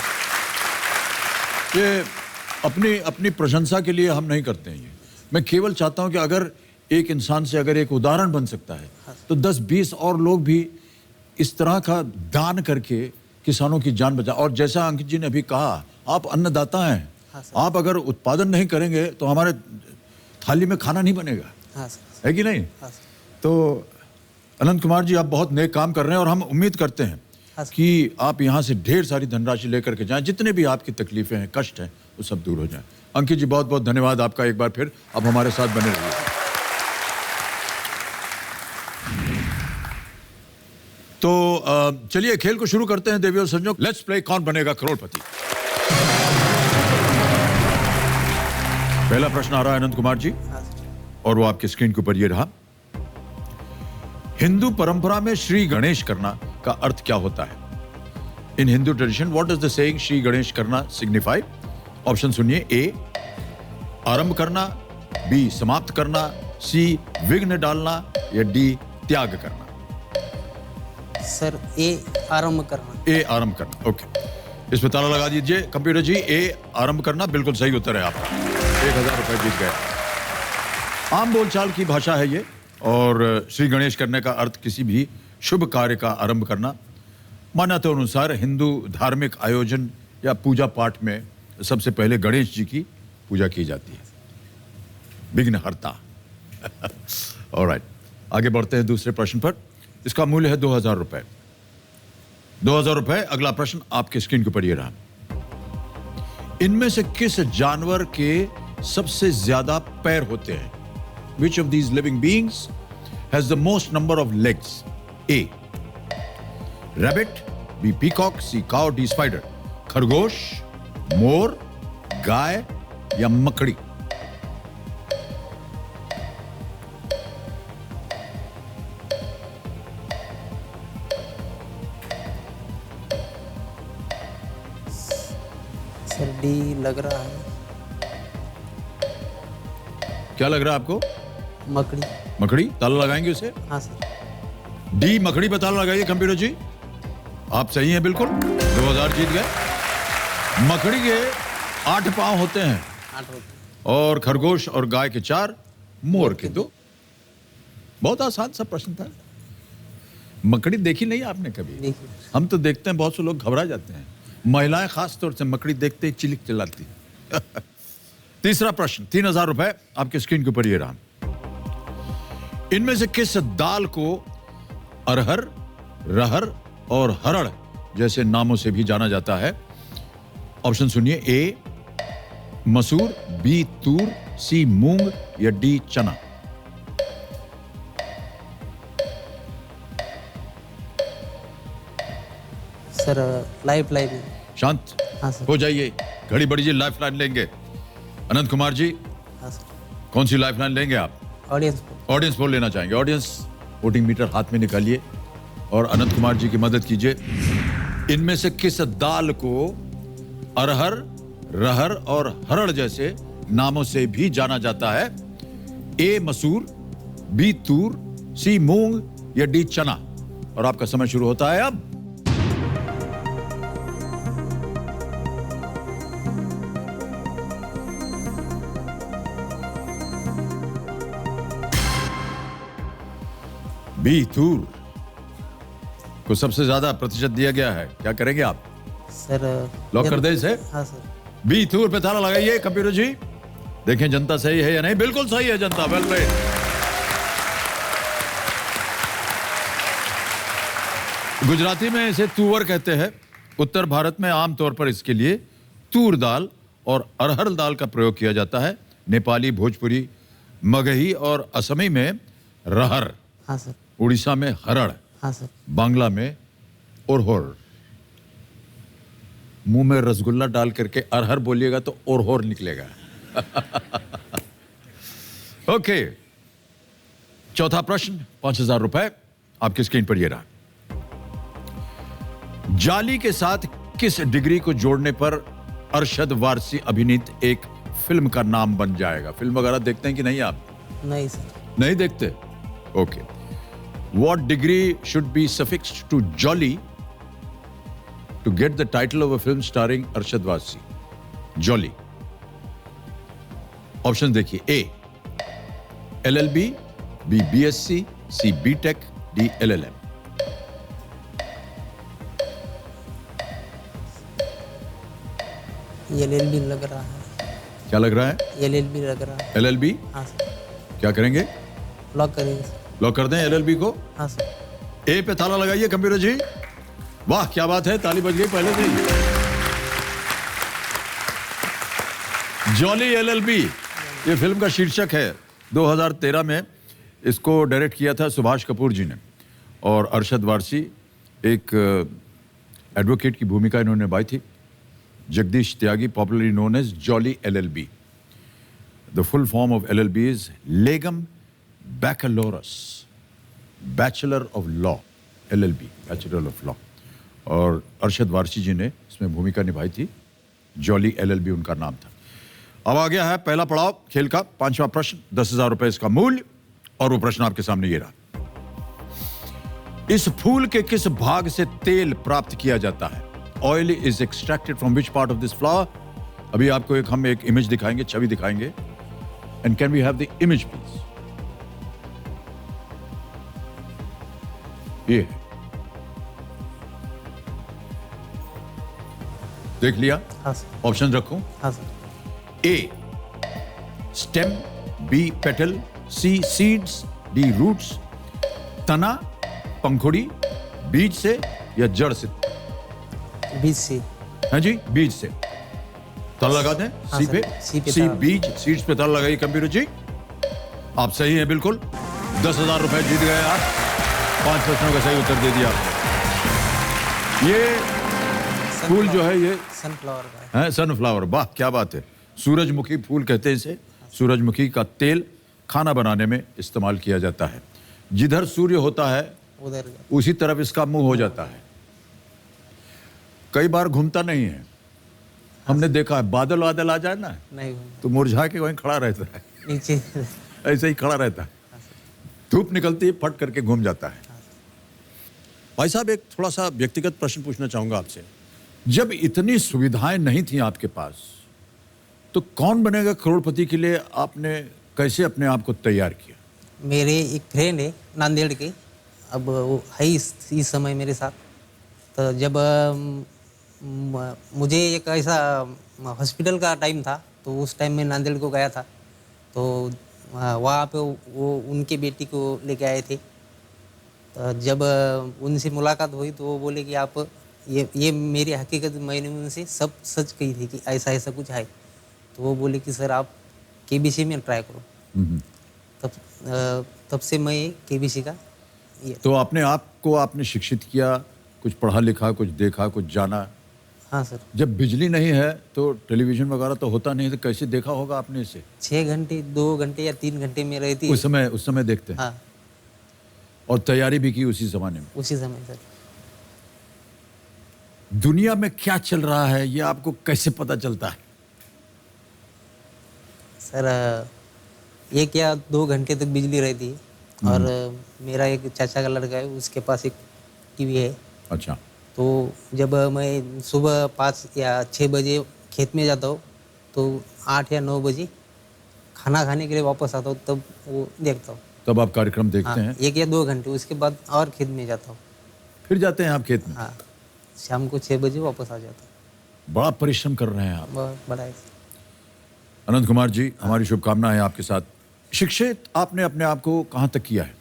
ये अपनी अपनी प्रशंसा के लिए हम नहीं करते हैं। ये मैं केवल चाहता हूं कि अगर एक इंसान से अगर एक उदाहरण बन सकता है, तो 10-20 और लोग भी इस तरह का दान करके किसानों की जान बचा। और जैसा अंकित जी ने अभी कहा, आप अन्नदाता हैं। आप अगर उत्पादन नहीं करेंगे तो हमारे थाली में खाना नहीं बनेगा। हाँ सर। है कि नहीं? हाँ सर। तो अनंत कुमार जी, आप बहुत नेक काम कर रहे हैं और हम उम्मीद करते हैं हाँ सर। कि आप यहाँ से ढेर सारी धनराशि लेकर के जाएं, जितने भी आपकी तकलीफें हैं, कष्ट हैं, वो सब दूर हो जाएं। अंकित जी, बहुत बहुत धन्यवाद आपका एक बार फिर। आप हमारे साथ बने रहिए। तो चलिए खेल को शुरू करते हैं देवी और संजोग। लेट्स प्ले कौन बनेगा करोड़पति। पहला प्रश्न आ रहा है अनंत कुमार जी, और वो आपकी स्क्रीन के ऊपर ये रहा। हिंदू परंपरा में श्री गणेश करना का अर्थ क्या होता है? In Hindu tradition what does the saying Shri Ganesh करना सिग्निफाई? ऑप्शन सुनिए। ए, आरंभ करना, बी, समाप्त करना, सी, विघ्न डालना, या डी, त्याग करना। सर ए, आरंभ करना। ए, आरंभ करना। ओके, इस पे ताला लगा दीजिए कंप्यूटर जी। ए, आरंभ करना बिल्कुल सही उत्तर है आपका। 1000 रुपए जीत गए। आम बोलचाल की भाषा है ये, और श्री गणेश करने का अर्थ किसी भी शुभ कार्य का आरंभ करना। मान्यता अनुसार हिंदू धार्मिक आयोजन या पूजा पाठ में सबसे पहले गणेश जी की पूजा की जाती है, विघ्नहर्ता। ऑलराइट, आगे बढ़ते हैं दूसरे प्रश्न पर। इसका मूल्य है 2000 रुपए। 2000 रुपए। अगला प्रश्न आपके स्क्रीन के ऊपर ये रहा। इनमें से किस जानवर के सबसे ज्यादा पैर होते हैं? Which of these living beings has the most number of legs? A, rabbit, B, peacock, C, cow, D, spider. खरगोश, मोर, गाय या मकड़ी? सर डी लग रहा है। क्या लग रहा है आपको? मकड़ी। मकड़ी? ताला लगाएंगे उसे? हाँ सर। डी, मकड़ी पे ताला लगाइए कंप्यूटर जी। आप सही हैं बिल्कुल, 2000 जीत गए। मकड़ी के 8 पांव होते हैं, 8 होते। और खरगोश और गाय के 4, मोर के 2। बहुत आसान सा प्रश्न था। मकड़ी देखी नहीं आपने कभी? देखिए। हम तो देखते हैं, बहुत से लोग घबरा जाते हैं, महिलाएं खास तौर से मकड़ी देखते ही चिलिक चिल्लाती। तीसरा प्रश्न, 3000 रुपए आपके स्क्रीन के ऊपर ये रहा। इनमें से किस दाल को अरहर, रहर और हरड़ जैसे नामों से भी जाना जाता है? ऑप्शन सुनिए। ए, मसूर, बी, तूर, सी, मूंग, या डी, चना। Sir life line. शांत हाँ सर। हो जाइए, घड़ी बढ़िए, लाइफ लाइन लेंगे। अनंत कुमार जी, हाँ सर। कौन सी लाइफ लाइन लेंगे आप? ऑडियंस। ऑडियंस पोल लेना चाहेंगे। ऑडियंस वोटिंग मीटर हाथ में निकालिए और अनंत कुमार जी की मदद कीजिए। इनमें से किस दाल को अरहर, रहर और हरड़ जैसे नामों से भी जाना जाता है? ए, मसूर, बी, तूर, सी, मूंग, या डी, चना। और आपका समय शुरू होता है अब। बी, तूर को सबसे ज्यादा प्रतिशत दिया गया है। क्या करेंगे आप? सर लॉक कर दे इसे। हाँ सर। बी, तूर पे ताला लगाइए कंप्यूटर जी। देखें जनता सही है या नहीं। बिल्कुल सही है जनता, वेल प्लेड। गुजराती में इसे तुवर कहते हैं। उत्तर भारत में आमतौर पर इसके लिए तूर दाल और अरहर दाल का प्रयोग किया जाता है। नेपाली, भोजपुरी, मगही और असमी में रहर, हाँ सर। उड़ीसा में हरड़, हाँ सर। बांग्ला में उरहोर। मुंह में रसगुल्ला डाल करके अरहर बोलिएगा तो और निकलेगा। ओके, चौथा प्रश्न, 5,000 रुपए आपकी स्क्रीन पर ये रहा। जाली के साथ किस डिग्री को जोड़ने पर अरशद वारसी अभिनीत एक फिल्म का नाम बन जाएगा? फिल्म वगैरह देखते हैं कि नहीं आप? नहीं सर। नहीं देखते? Okay. What degree should be suffixed to Jolly to get the title of a film starring Arshad Warsi? Jolly. Option देखिए। A LLB, B BSc, C BTech, D LLM। LLB लग रहा है। क्या लग रहा है? LLB लग रहा है। LLB? हाँ सर। क्या करेंगे? लॉक करेंगे सर। लॉक कर दें LLB को? हाँ सर। ए पे ताला लगाइए कंप्यूटर जी। वाह क्या बात है, ताली बज गई पहले से ही। जॉली LLB ये फिल्म का शीर्षक है। 2013 में इसको डायरेक्ट किया था सुभाष कपूर जी ने और अरशद वारसी एक एडवोकेट की भूमिका इन्होंने निभाई थी। Jagdish Tyagi, popularly known as jolly LLB। The full form of LLB is legum baccalaureus, bachelor of law, LLB, bachelor of law. और अरशद वारसी जी ने इसमें भूमिका निभाई थी। जॉली LLB उनका नाम था। अब आ गया है पहला पड़ाव खेल का, 5वां प्रश्न, 10,000 रुपए इसका मूल्य। और वो प्रश्न आपके सामने ये रहा। इस फूल के किस भाग से तेल प्राप्त किया जाता है? Oil is extracted from which part of this flower? अभी आपको हम एक इमेज दिखाएंगे, छवि दिखाएंगे। And can we have the image please? ये है। देख लिया? हाँ सर। ऑप्शन रखूं? हाँ sir. A stem, B petal, C seeds, D roots. तना, पंखुड़ी, बीज से या जड़ से? बीज से। हाँ जी, बीज से। ताला लगा दें हाँ सी सर, पे? सी पे सी ताला। बीज, सीड्स पे ताला लगाइए कंप्यूटर जी। आप सही हैं बिल्कुल। 10,000 रुपए जीत गए आप। 5 प्रश्नों का सही उत्तर दे दिया आपने। ये फूल जो है ये सनफ्लावर का है। है सनफ्लावर। वाह क्या बात है। सूरजमुखी फूल कहते हैं इसे। सूरजमुखी का तेल खाना बनाने में इस्तेमाल किया जाता है। जिधर सूर्य होता है उधर उसी तरफ इसका मुंह हो जाता है। कई बार घूमता नहीं है, हमने देखा है। बादल वादल आ जाए ना नहीं तो मुरझा के वहीं खड़ा रहता है, नीचे। ऐसे ही खड़ा रहता है। धूप निकलती है फट करके घूम जाता है। भाई साहब एक थोड़ा सा व्यक्तिगत प्रश्न पूछना चाहूंगा आपसे। जब इतनी सुविधाएं नहीं थी आपके पास तो कौन बनेगा करोड़पति के लिए आपने कैसे अपने आप को तैयार किया? मेरे एक फ्रेंड है नांदेड़ के, अब वो है इस समय मेरे साथ। तो जब मुझे एक ऐसा हॉस्पिटल का टाइम था तो उस टाइम में नांदेड़ को गया था। तो वहाँ पे वो उनके बेटी को लेके आए थे। तो जब उनसे मुलाकात हुई तो वो बोले कि आप ये मेरी हकीकत मैंने उनसे सब सच कही थी कि ऐसा ऐसा कुछ है। तो वो बोले कि सर आप KBC में ट्राई करो। तब से मैं KBC का तो अपने आप को आपने शिक्षित किया, कुछ पढ़ा लिखा, कुछ देखा, कुछ जाना। हाँ सर। जब बिजली नहीं है तो टेलीविजन वगैरह तो होता नहीं, तो कैसे देखा होगा आपने इसे? 6 घंटे 2 घंटे या 3 घंटे में रहती उस समय देखते हैं। हाँ और तैयारी भी की उसी जमाने में। उसी समय सर। दुनिया में क्या चल रहा है ये आपको कैसे पता चलता है? सर 1 या 2 घंटे तक बिजली रहती है। और मेरा एक चाचा का लड़का है, उसके पास एक टीवी है। अच्छा। तो जब मैं सुबह 5 या 6 बजे खेत में जाता हूँ तो 8 या 9 बजे खाना खाने के लिए वापस आता हूँ, तब वो देखता हूँ। तब आप कार्यक्रम देखते हाँ, हैं? 1 या 2 घंटे, उसके बाद और खेत में जाता हूँ। फिर जाते हैं आप खेत में? हाँ, शाम को 6 बजे वापस आ जाता हूँ। बड़ा परिश्रम कर रहे हैं आप। बहुत बड़ा है। अनंत कुमार जी, हमारी शुभकामनाएं आपके साथ। शिक्षित आपने अपने आप को कहाँ तक किया है?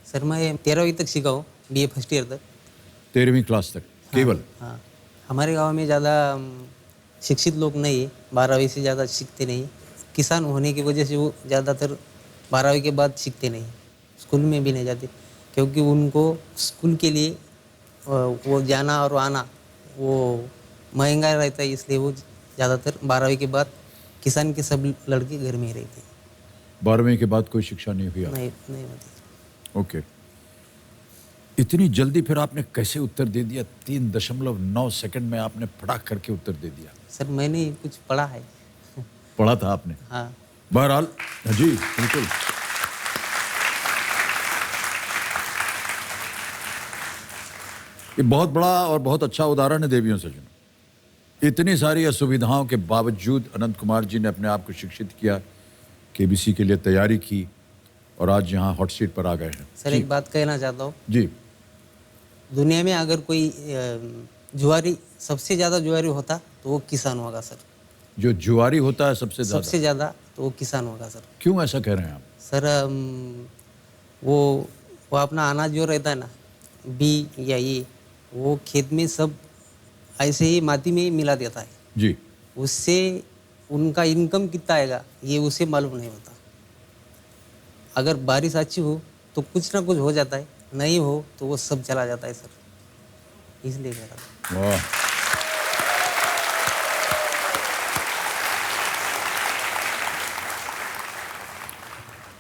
सर मैं 13वीं तक सीखा हूँ, BA फर्स्ट ईयर तक। 13वीं क्लास तक केवल? हाँ, हमारे गांव में ज़्यादा शिक्षित लोग नहीं है, 12वीं से ज़्यादा सीखते नहीं। किसान होने की वजह से वो ज़्यादातर 12वीं के बाद सीखते नहीं, स्कूल में भी नहीं जाते, क्योंकि उनको स्कूल के लिए वो जाना और आना वो महंगा रहता है, इसलिए वो ज़्यादातर 12वीं के बाद किसान के सब लड़के घर में ही रहते हैं। 12वीं के बाद कोई शिक्षा नहीं हुई आपको? नहीं होती। ओके। इतनी जल्दी फिर आपने कैसे उत्तर दे दिया? 3.9 सेकंड में आपने फटाक करके उत्तर दे दिया। सर मैंने कुछ पढ़ा है। पढ़ा था आपने? हाँ। बहरहाल जी बिल्कुल। ये बहुत बड़ा और बहुत अच्छा उदाहरण है देवियों सज्जनों। इतनी सारी असुविधाओं के बावजूद अनंत कुमार जी ने अपने आप को शिक्षित किया, केबीसी के लिए तैयारी की और आज यहाँ हॉट सीट पर आ गए हैं। सर एक बात कहना चाहता हूँ, जी। दुनिया में अगर कोई जुआरी सबसे ज़्यादा जुआरी होता तो वो किसान होगा सर। जो जुआरी होता है सबसे ज़्यादा तो वो किसान होगा सर। क्यों ऐसा कह रहे हैं आप? सर वो अपना अनाज जो रहता है ना, बी या ये, वो खेत में सब ऐसे ही माटी में मिला देता है जी। उससे उनका इनकम कितना आएगा ये उसे मालूम नहीं होता। अगर बारिश अच्छी हो तो कुछ ना कुछ हो जाता है, नहीं हो तो वो सब चला जाता है सर, इसलिए कह रहा हूँ। वाह।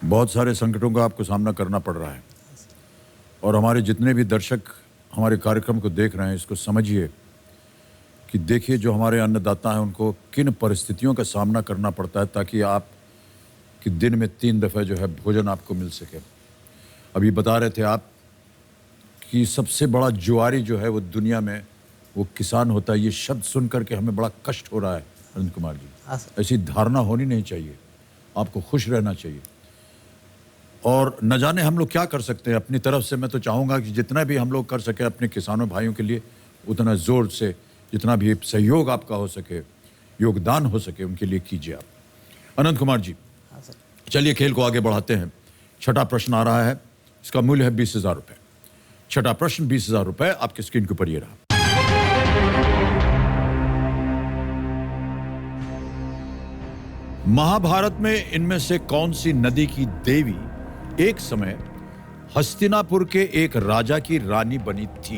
बहुत सारे संकटों का आपको सामना करना पड़ रहा है और हमारे जितने भी दर्शक हमारे कार्यक्रम को देख रहे हैं इसको समझिए कि देखिए जो हमारे अन्नदाता हैं उनको किन परिस्थितियों का सामना करना पड़ता है ताकि आप कि दिन में 3 दफ़े जो है भोजन आपको मिल सके। अभी बता रहे थे आप कि सबसे बड़ा जुआरी जो है वो दुनिया में वो किसान होता है। ये शब्द सुन करके हमें बड़ा कष्ट हो रहा है अनंत कुमार जी। हाँ सर। ऐसी धारणा होनी नहीं चाहिए, आपको खुश रहना चाहिए। और न जाने हम लोग क्या कर सकते हैं अपनी तरफ से। मैं तो चाहूँगा कि जितना भी हम लोग कर सके अपने किसानों भाइयों के लिए उतना ज़ोर से, जितना भी सहयोग आपका हो सके, योगदान हो सके, उनके लिए कीजिए आप। अनंत कुमार जी, हाँ सर। चलिए खेल को आगे बढ़ाते हैं। छठा प्रश्न आ रहा है, इसका मूल्य है 20,000 रुपये। छठा प्रश्न 20,000 रुपये आपके स्क्रीन के ऊपर ये रहा। महाभारत में इनमें से कौन सी नदी की देवी एक समय हस्तिनापुर के एक राजा की रानी बनी थी?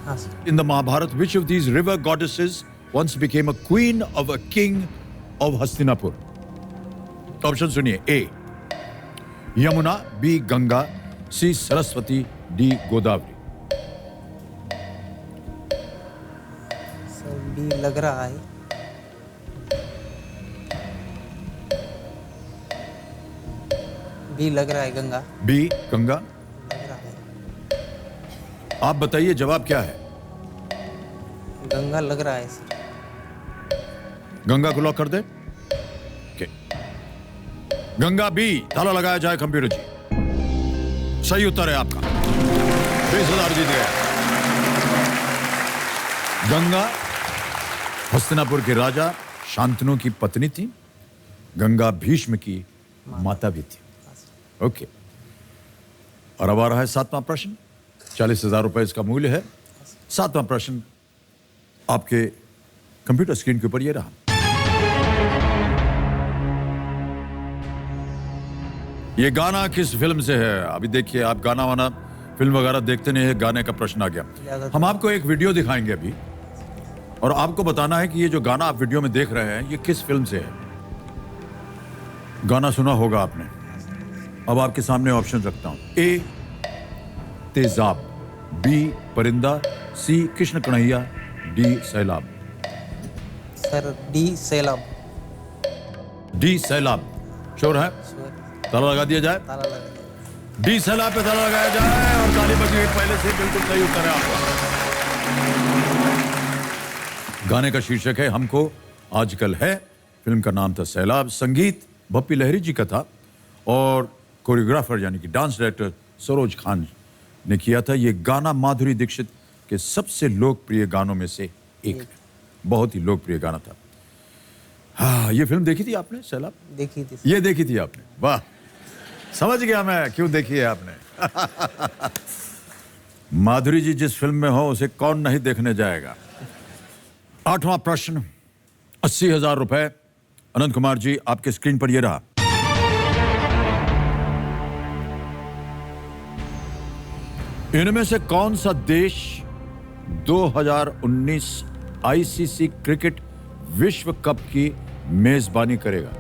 हाँ sir. In the Mahabharata, which of these river goddesses once became a queen of a king of Hastinapur? Option सुनिए। A Yamuna, B Ganga, C Saraswati, D Godavari. Sir B लग रहा है। बी लग रहा है, गंगा बी गंगा। लग रहा है। आप बताइए जवाब क्या है? गंगा लग रहा है सर। गंगा को लॉक कर दे। Okay. गंगा बी, ताला लगाया जाए कंप्यूटर जी। सही उत्तर है आपका। 20,000 जीत गए। गंगा हस्तिनापुर के राजा शांतनु की पत्नी थी। गंगा भीष्म की माता भी थी। ओके। और अब आ रहा है 7वां प्रश्न। 40,000 रुपए इसका मूल्य है। 7वां प्रश्न आपके कंप्यूटर स्क्रीन के ऊपर ये रहा। ये गाना किस फिल्म से है? अभी देखिए, आप गाना वाना फिल्म वगैरह देखते नहीं है, गाने का प्रश्न आ गया। हम आपको एक वीडियो दिखाएंगे अभी और आपको बताना है कि ये जो गाना आप वीडियो में देख रहे हैं ये किस फिल्म से है। गाना सुना होगा आपने। अब आपके सामने ऑप्शन रखता हूं। ए तेजाब, बी परिंदा, सी कृष्ण कन्हैया, डी सैलाब। सर डी सैलाब। डी सैलाब श्योर है? ताला लगा दिया जाए। ताला लगा दिया। डी सैलाब पे ताला लगाया जाए और ताली बजी हुई पहले से बिल्कुल सही उत्तर है आपका। गाने का शीर्षक है हमको आजकल है। फिल्म का नाम था सैलाब। संगीत बप्पी लहरी जी का था और कोरियोग्राफर यानी कि डांस डायरेक्टर सरोज खान ने किया था। ये गाना माधुरी दीक्षित के सबसे लोकप्रिय गानों में से एक है। बहुत ही लोकप्रिय गाना था। हाँ, ये फिल्म देखी थी आपने सैलाब? देखी थी। ये देखी थी आपने? वाह, समझ गया मैं क्यों देखी है आपने। माधुरी जी जिस फिल्म में हो उसे कौन नहीं देखने जाएगा। 8वां प्रश्न 80,000 रुपए। अनंत कुमार जी आपके स्क्रीन पर ये रहा। इनमें से कौन सा देश 2019 आईसीसी क्रिकेट विश्व कप की मेजबानी करेगा?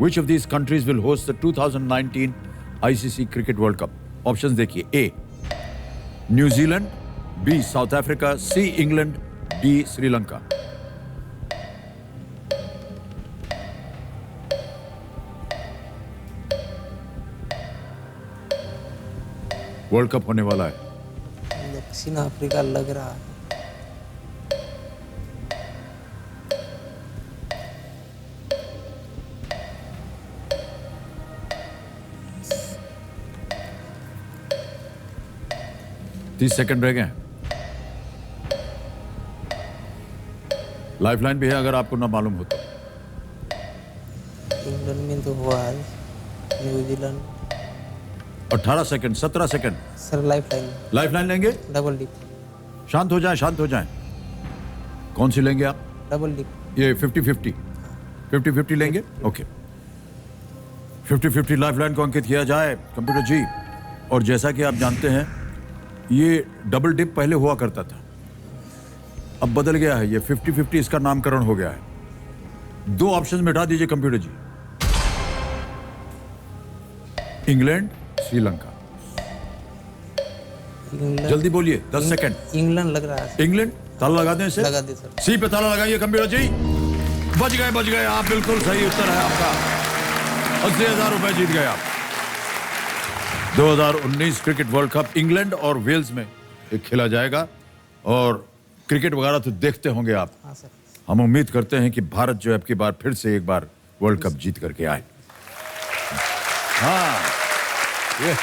Which of these countries will host the 2019 ICC Cricket World Cup? Options देखिए। A New Zealand, B South Africa, C England, D Sri Lanka. World cup होने वाला है। दक्षिण अफ्रीका लग रहा है। 30 सेकंड रह गए हैं। लाइफलाइन भी है अगर आपको ना मालूम हो तो। इंग्लैंड में तो हुआ है, New Zealand. 18 second, 17 second. Sir lifeline लेंगे? Double dip. शांत हो जाएं, शांत हो जाएं। कौन सी लेंगे आप? Double dip. ये 50-50 लेंगे? ओके, 50-50 लाइफलाइन को अंकित किया जाए कंप्यूटर जी। और जैसा कि आप जानते हैं, ये डबल डिप पहले हुआ करता था, अब बदल गया है। ये 50-50 इसका नामकरण हो गया है। 2 ऑप्शन मिटा दीजिए कंप्यूटर जी। इंग्लैंड, श्रीलंका। जल्दी बोलिए, 10 सेकंड। इंग्लैंड लग रहा है। इंग्लैंड, ताला लगा दें इसे। लगा दे सर। सी पे ताला लगाइए कंप्यूटर जी। बच गए आप, बिल्कुल सही उत्तर है आपका। 80,000 रुपए जीत गए आप। 2019 क्रिकेट वर्ल्ड कप इंग्लैंड और वेल्स में एक खेला जाएगा। और क्रिकेट वगैरह तो देखते होंगे आप। हाँ सर। हम उम्मीद करते हैं कि भारत जो है अब की बार फिर से एक बार वर्ल्ड कप जीत करके आए। हाँ, ये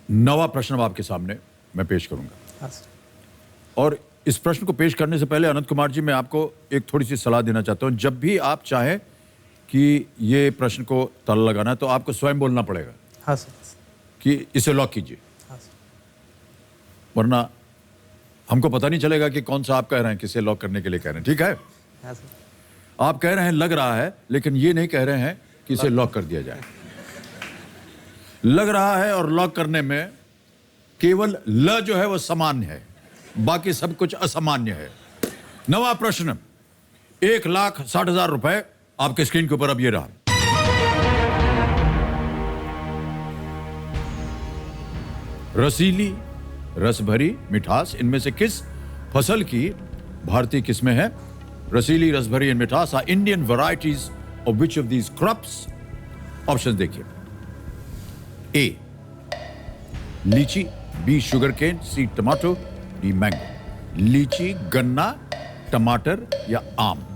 नवा प्रश्न अब आपके सामने मैं पेश करूंगा। हाँ सर। और इस प्रश्न को पेश करने से पहले अनंत कुमार जी, मैं आपको एक थोड़ी सी सलाह देना चाहता हूं। जब भी आप चाहें कि ये प्रश्न को ताला लगाना है तो आपको स्वयं बोलना पड़ेगा। हाँ सर। कि इसे लॉक कीजिए, हाँ सर। वरना हमको पता नहीं चलेगा कि कौन सा आप कह रहे हैं, किसे लॉक करने के लिए कह रहे हैं। ठीक है? हाँ सर। आप कह रहे हैं लग रहा है, लेकिन ये नहीं कह रहे हैं कि इसे लॉक कर दिया जाए। लग रहा है और लॉक करने में केवल ल जो है वो सामान्य है, बाकी सब कुछ असामान्य है। नवा प्रश्न, 1,60,000 रुपए आपके स्क्रीन के ऊपर अब ये रहा। रसीली, रस भरी, मिठास, इनमें से किस फसल की भारतीय किस्में हैं? रसीली, रस भरी एंड मिठास are Indian varieties of which of these crops? Option देखिए। A lychee, B sugar cane, C tomato, D mango. लीची, गन्ना, टमाटर या आम?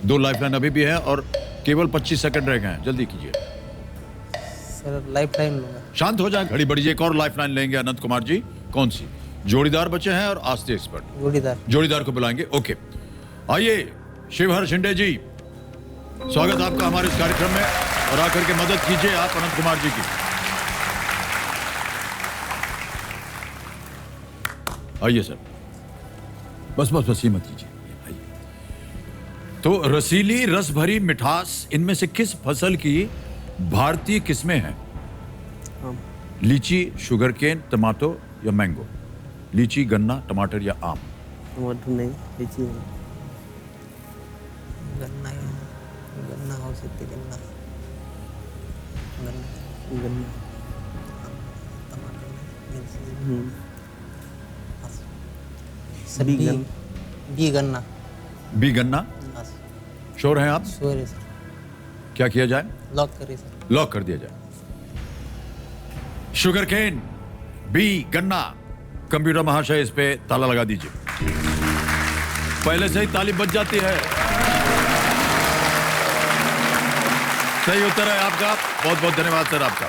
दो लाइफलाइन अभी भी है और केवल 25 सेकंड रह गए हैं। जल्दी कीजिए। सर लाइफलाइन लूंगा। शांत हो जाए, घड़ी बढ़िए। एक और लाइफलाइन लेंगे अनंत कुमार जी। कौन सी? जोड़ीदार बचे हैं और आस्ते एक्सपर्ट। जोड़ीदार को बुलाएंगे। ओके, आइए शिवहर शिंदे जी, स्वागत आपका हमारे इस कार्यक्रम में। और आकर के मदद कीजिए आप अनंत कुमार जी की। आइए सर, बस ही मत कीजिए। तो रसीली, रस भरी, मिठास, इनमें से किस फसल की भारतीय किस्में हैं? लीची, शुगर केन, टमाटो या मैंगो? लीची, गन्ना, टमाटर या आम? टमाटर नहीं, लीची नहीं। गन्ना हो सकती, गन्ना टमाटर नहीं। बी गन्ना। श्योर हैं आप? श्योर है सर। क्या किया जाए? लॉक करिए सर। लॉक कर दिया जाए। शुगर केन, बी गन्ना। कंप्यूटर महाशय इस पे ताला लगा दीजिए। पहले से ही ताली बज जाती है। सही उत्तर है आपका। बहुत बहुत धन्यवाद सर आपका।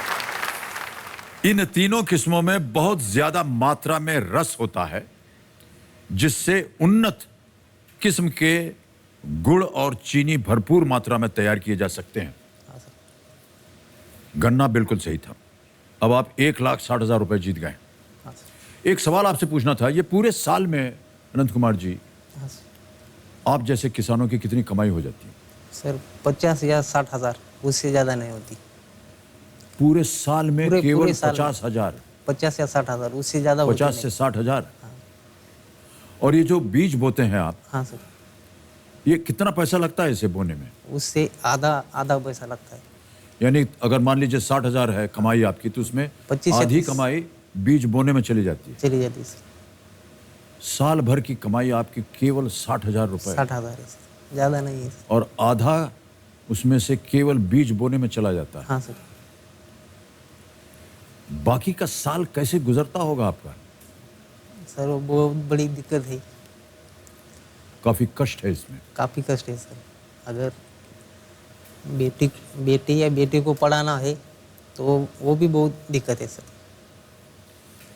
इन तीनों किस्मों में बहुत ज्यादा मात्रा में रस होता है, जिससे उन्नत किस्म के गुड़ और चीनी भरपूर मात्रा में तैयार किए जा सकते हैं। गन्ना बिल्कुल सही था। अब आप 1,60,000 रुपए जीत गए। एक सवाल आपसे पूछना था, ये पूरे साल में अनंत कुमार जी आप जैसे किसानों की कितनी कमाई हो जाती है? सर 50 या 60,000, उससे ज़्यादा नहीं होती। पूरे साल में पूरे केवल साल में। 50,000? 50 या 60,000, उससे ज़्यादा होती 50 से 60,000? और ये जो बीज बोते हैं आप, हाँ सर, ये कितना पैसा लगता है इसे बोने में? उससे आधा पैसा लगता है। यानी अगर मान लीजिए 60,000 है कमाई आपकी, तो उसमें 25 से आधी 30 कमाई बीज बोने में चली जाती है। चली जाती है सर। साल भर की कमाई आपकी केवल 60,000 रुपए, 60,000 है सर, ज़्यादा नहीं है सर। और आधा उसमें से केवल बीज बोने में चला जाता है। हाँ सर। बाकी का साल कैसे गुजरता होगा आपका? सर वो बहुत बड़ी दिक्कत है, काफी कष्ट है इसमें। काफ़ी कष्ट है सर। अगर बेटी या बेटे को पढ़ाना है तो वो भी बहुत दिक्कत है सर,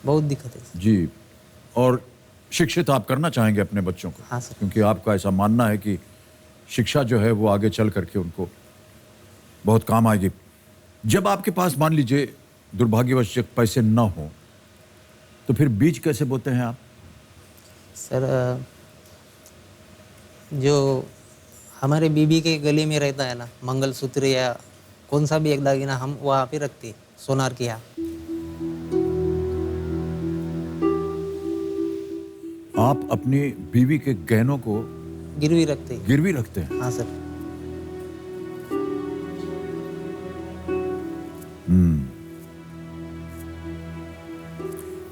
बहुत दिक्कत है सर। जी, और शिक्षित आप करना चाहेंगे अपने बच्चों को? हाँ सर। क्योंकि आपका ऐसा मानना है कि शिक्षा जो है वो आगे चल करके उनको बहुत काम आएगी। जब आपके पास मान लीजिए दुर्भाग्यवश पैसे न हो, तो फिर बीज कैसे बोते हैं आप? सर जो हमारे बीबी के गले में रहता है ना, मंगलसूत्र या कौन सा भी एक दागिना, हम वहाँ पे रखते हैं सोनार के यहाँ। आप अपनी बीवी के गहनों को गिरवी रखते हैं। गिरवी रखते हैं? हाँ सर।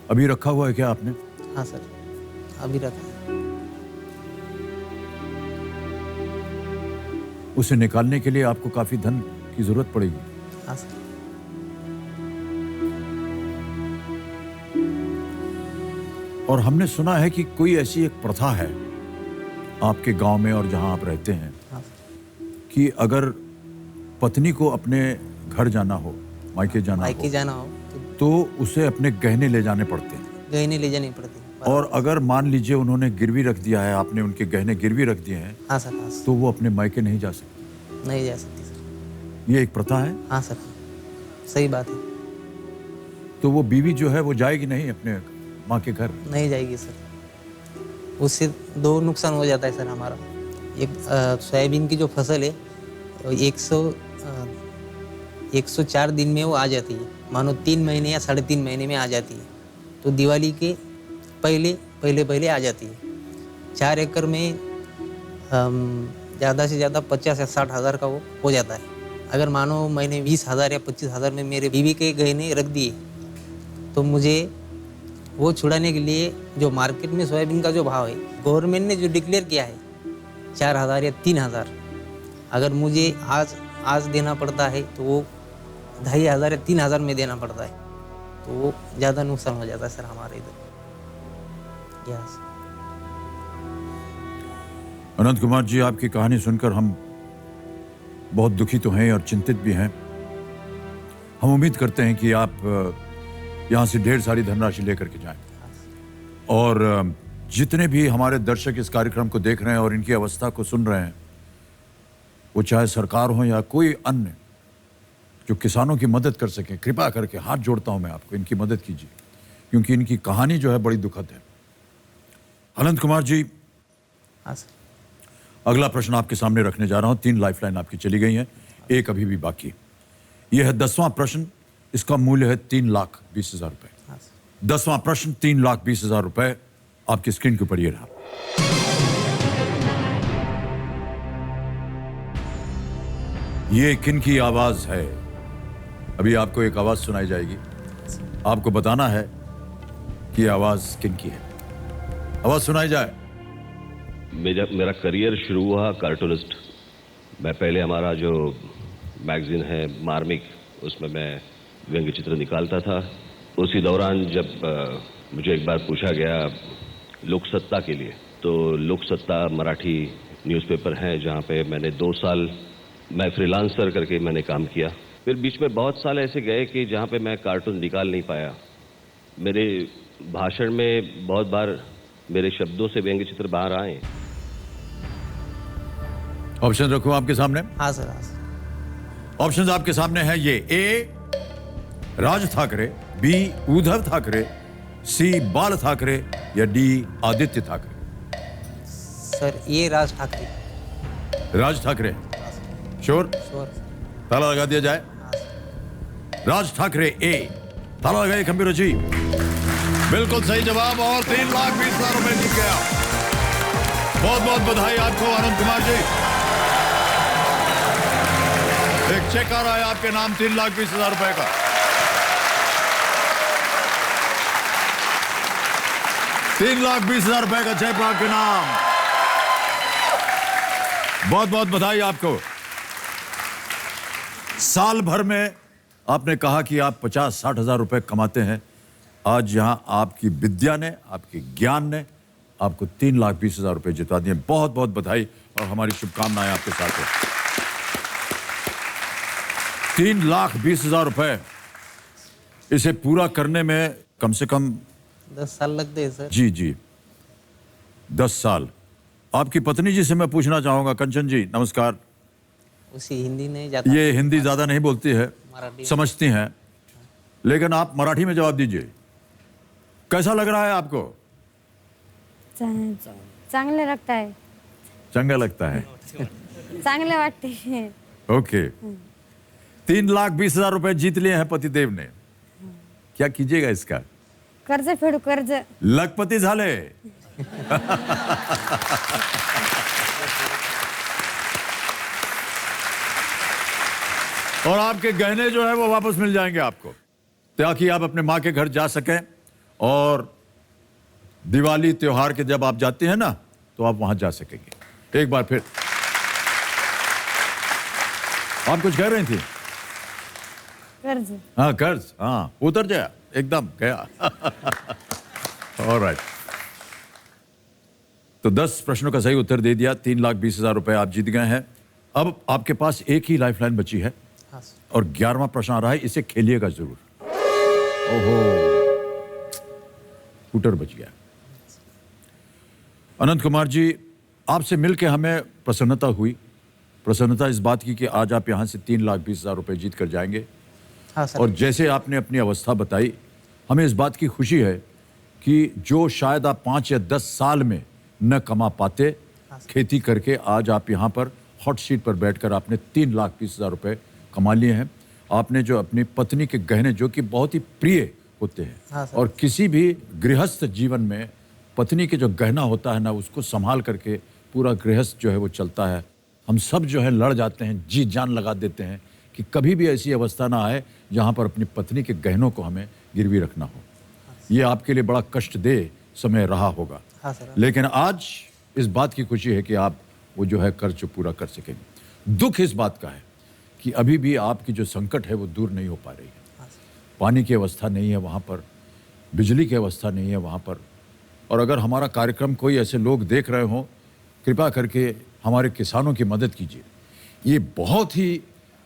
अभी रखा हुआ है क्या आपने? हाँ सर, अभी रखा है। उसे निकालने के लिए आपको काफी धन की जरूरत पड़ेगी। हाँ सर। और हमने सुना है कि कोई ऐसी एक प्रथा है आपके गांव में और जहां आप रहते हैं, हाँ सर। कि अगर पत्नी को अपने घर जाना हो, मायके जाना मायके हो, जाना हो तो उसे अपने गहने ले जाने पड़ते हैं। गहने ले जानी पड़ती है। और अगर मान लीजिए उन्होंने गिरवी रख दिया है, आपने उनके गहने गिरवी रख दिए हैं, हाँ सर। हाँ सर, तो वो अपने मायके नहीं जा सकते। नहीं जा सकती सर। ये एक प्रथा है। हाँ सर, सही बात है। तो वो बीवी जो है वो जाएगी नहीं अपने माँ के घर? नहीं जाएगी सर। उससे दो नुकसान हो जाता है सर हमारा। एक सोयाबीन की जो फसल है 104 दिन में वो आ जाती है, मानो 3 महीने या 3.5 महीने में आ जाती है। तो दिवाली के पहले आ जाती है। 4 एकड़ में ज़्यादा से ज़्यादा 50 या 60,000 का वो हो जाता है। अगर मानो मैंने 20,000 या 25,000 में मेरे बीवी के गहने रख दिए, तो मुझे वो छुड़ाने के लिए जो मार्केट में सोयाबीन का जो भाव है, गवर्नमेंट ने जो डिक्लेयर किया है 4,000 या 3,000, अगर मुझे आज देना पड़ता है तो वो 2,500 या 3,000 में देना पड़ता है। तो वो ज़्यादा नुकसान हो जाता है सर हमारे इधर। यस। अनंत कुमार जी, आपकी कहानी सुनकर हम बहुत दुखी तो हैं और चिंतित भी हैं। हम उम्मीद करते हैं कि आप यहाँ से ढेर सारी धनराशि लेकर के जाएं, और जितने भी हमारे दर्शक इस कार्यक्रम को देख रहे हैं और इनकी अवस्था को सुन रहे हैं, वो चाहे सरकार हो या कोई अन्य जो किसानों की मदद कर सके, कृपा करके हाथ जोड़ता हूं मैं आपको, इनकी मदद कीजिए, क्योंकि इनकी कहानी जो है बड़ी दुखद है। अनंत कुमार जी, हाँ सर। अगला प्रश्न आपके सामने रखने जा रहा हूं। 3 लाइफलाइन आपकी चली गई हैं, एक अभी भी बाकी। यह है 10वां प्रश्न, इसका मूल्य है 3,20,000 रुपए। हाँ सर। 10वां प्रश्न 3,20,000 रुपए आपकी स्क्रीन के ऊपर ये रहा। ये किन की आवाज है? अभी आपको एक आवाज सुनाई जाएगी, आपको बताना है कि ये आवाज किन की है। आवाज सुनाई जाए। मेरा करियर शुरू हुआ कार्टूनिस्ट। मैं पहले हमारा जो मैगजीन है मार्मिक, उसमें मैं व्यंग्य चित्र निकालता था। उसी दौरान जब मुझे एक बार पूछा गया लोकसत्ता के लिए, तो लोकसत्ता मराठी न्यूज़पेपर है जहाँ पे मैंने 2 साल मैं फ्रीलांसर करके मैंने काम किया। फिर बीच में बहुत साल ऐसे गए कि जहाँ पे मैं कार्टून निकाल नहीं पाया। मेरे भाषण में बहुत बार मेरे शब्दों से व्यंग्य चित्र बाहर आए। ऑप्शन रखूं आपके सामने? हाँ सर, हाँ सर। ऑप्शंस आपके सामने हैं ये: ए राज ठाकरे, बी उद्धव ठाकरे, सी बाल ठाकरे या डी आदित्य ठाकरे। सर ये राज ठाकरे। राज ठाकरे श्योर? श्योर। ताला लगा दिया जाए। राज ठाकरे ए, ताला लगाइए कंप्यूटर जी। बिल्कुल सही जवाब और 3,20,000 रुपए जीत गया। बहुत बहुत बधाई आपको आनंद कुमार जी। एक चेक आ रहा है आपके नाम 3,20,000 रुपए का। $3,20,000 रुपए का चेक आपके नाम। बहुत बहुत बधाई आपको। साल भर में आपने कहा कि आप 50-60 हजार रुपए कमाते हैं। आज यहां आपकी विद्या ने, आपके ज्ञान ने आपको 3,20,000 रुपए जिता दिए। बहुत बहुत बधाई और हमारी शुभकामनाएं आपके साथ है। 3,20,000 रुपए, इसे पूरा करने में कम से कम 10 साल लगते हैं सर। जी जी 10 साल। आपकी पत्नी जी से मैं पूछना चाहूंगा। कंचन जी नमस्कार। उसी हिंदी नहीं जाता। ये हिंदी ज्यादा नहीं बोलती है, मराठी। समझती हैं, लेकिन आप मराठी में जवाब दीजिए। कैसा लग रहा है आपको? चांगले लगता है। चंगा लगता है। चांगले वाटते हैं। ओके। 3,20,000 रुपए जीत लिए हैं पतिदेव ने। क्या कीजिएगा इसका? कर्ज फेडू, कर्ज। लखपति झाले। और आपके गहने जो है वो वापस मिल जाएंगे आपको, ताकि आप अपने माँ के घर जा सकें। और दिवाली त्योहार के जब आप जाते हैं ना, तो आप वहां जा सकेंगे। एक बार फिर आप कुछ कह रही थी? कर्ज। हाँ कर्ज, हाँ उतर जाया, एकदम गया। ऑलराइट। तो 10 प्रश्नों का सही उत्तर दे दिया। 3,20,000 रुपए आप जीत गए हैं। अब आपके पास एक ही लाइफलाइन बची है हाँ सर। और 11वां प्रश्न आ रहा है, इसे खेलिएगा जरूर। ओहो, स्कूटर बच गया। अनंत कुमार जी, आपसे मिलकर हमें प्रसन्नता हुई। प्रसन्नता इस बात की कि आज आप यहां से 3,20,000 रुपए जीत कर जाएंगे। हाँ सर। और जैसे आपने अपनी अवस्था बताई, हमें इस बात की खुशी है कि जो शायद आप 5 या 10 साल में न कमा पाते, खेती करके आज आप यहाँ पर हॉट सीट पर बैठकर आपने 3,20,000 रुपए कमा लिए हैं। आपने जो अपनी पत्नी के गहने, जो कि बहुत ही प्रिय होते हैं, हाँ सर। और किसी भी गृहस्थ जीवन में पत्नी के जो गहना होता है ना, उसको संभाल करके पूरा गृहस्थ जो है वो चलता है। हम सब जो है लड़ जाते हैं, जी जान लगा देते हैं कि कभी भी ऐसी अवस्था ना आए जहाँ पर अपनी पत्नी के गहनों को हमें गिरवी रखना हो। ये आपके लिए बड़ा कष्ट दे समय रहा होगा। हाँ सर। लेकिन आज इस बात की खुशी है कि आप वो जो है कर्ज पूरा कर सकेंगे। दुख इस बात का है कि अभी भी आपकी जो संकट है वो दूर नहीं हो पा रही है। पानी की अवस्था नहीं है वहाँ पर, बिजली की अवस्था नहीं है वहाँ पर। और अगर हमारा कार्यक्रम कोई ऐसे लोग देख रहे हों, कृपा करके हमारे किसानों की मदद कीजिए। ये बहुत ही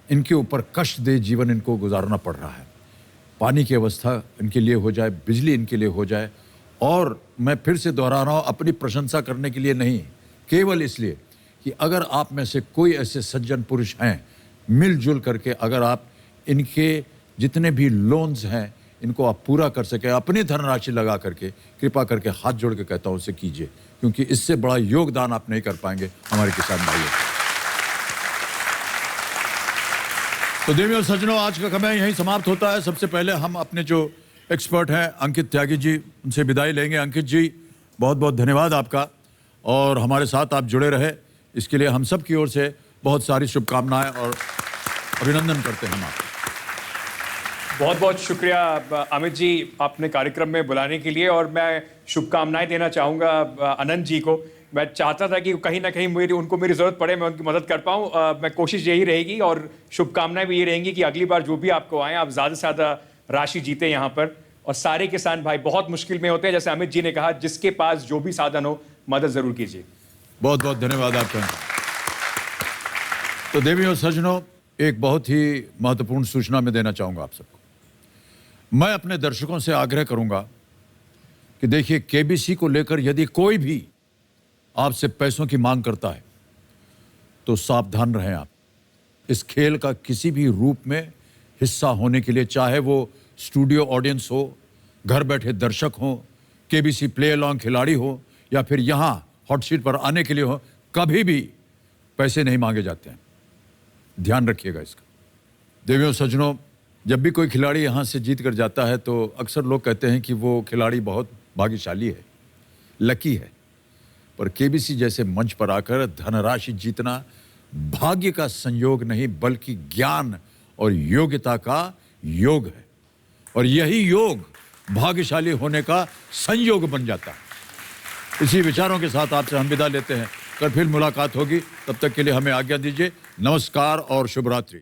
इनके ऊपर कष्ट दे जीवन इनको गुजारना पड़ रहा है। पानी की व्यवस्था इनके लिए हो जाए, बिजली इनके लिए हो जाए। और मैं फिर से दोहरा रहा हूँ, अपनी प्रशंसा करने के लिए नहीं, केवल इसलिए कि अगर आप में से कोई ऐसे सज्जन पुरुष हैं, मिलजुल करके अगर आप इनके जितने भी लोन्स हैं इनको आप पूरा कर सके, अपनी धनराशि लगा करके, कृपा करके हाथ जोड़ के कहता हूँ उसे कीजिए, क्योंकि इससे बड़ा योगदान आप नहीं कर पाएंगे हमारे किसान भाइयों। तो देवी और सज्जनों, आज का समय यहीं समाप्त होता है। सबसे पहले हम अपने जो एक्सपर्ट हैं अंकित त्यागी जी, उनसे विदाई लेंगे। अंकित जी, बहुत बहुत धन्यवाद आपका, और हमारे साथ आप जुड़े रहे, इसके लिए हम सब की ओर से बहुत सारी शुभकामनाएं और अभिनंदन करते हैं हम आपको। बहुत बहुत शुक्रिया अमित जी, आपने कार्यक्रम में बुलाने के लिए। और मैं शुभकामनाएं देना चाहूँगा अनंत जी को। मैं चाहता था कि कहीं ना कहीं उनको मेरी ज़रूरत पड़े, मैं उनकी मदद कर पाऊँ। मैं कोशिश यही रहेगी और शुभकामनाएं भी ये रहेंगी कि अगली बार जो भी आपको आए, आप ज़्यादा से ज़्यादा राशि जीते यहाँ पर। और सारे किसान भाई बहुत मुश्किल में होते हैं, जैसे अमित जी ने कहा, जिसके पास जो भी साधन हो मदद ज़रूर कीजिए। बहुत बहुत धन्यवाद आपका। तो देवी और सज्जनों, एक बहुत ही महत्वपूर्ण सूचना मैं देना चाहूँगा आप सबको। मैं अपने दर्शकों से आग्रह करूँगा कि देखिए, केबीसी को लेकर यदि कोई भी आपसे पैसों की मांग करता है तो सावधान रहें आप। इस खेल का किसी भी रूप में हिस्सा होने के लिए, चाहे वो स्टूडियो ऑडियंस हो, घर बैठे दर्शक हो, केबीसी प्ले अलॉन्ग खिलाड़ी हो, या फिर यहाँ हॉट सीट पर आने के लिए हो, कभी भी पैसे नहीं मांगे जाते हैं। ध्यान रखिएगा इसका। देवियों सज्जनों, जब भी कोई खिलाड़ी यहाँ से जीत कर जाता है तो अक्सर लोग कहते हैं कि वो खिलाड़ी बहुत भाग्यशाली है, लकी है। पर केबीसी जैसे मंच पर आकर धनराशि जीतना भाग्य का संयोग नहीं, बल्कि ज्ञान और योग्यता का योग है। और यही योग भाग्यशाली होने का संयोग बन जाता है। इसी विचारों के साथ आपसे हम विदा लेते हैं। कल फिर मुलाकात होगी, तब तक के लिए हमें आज्ञा दीजिए। नमस्कार और शुभ रात्रि।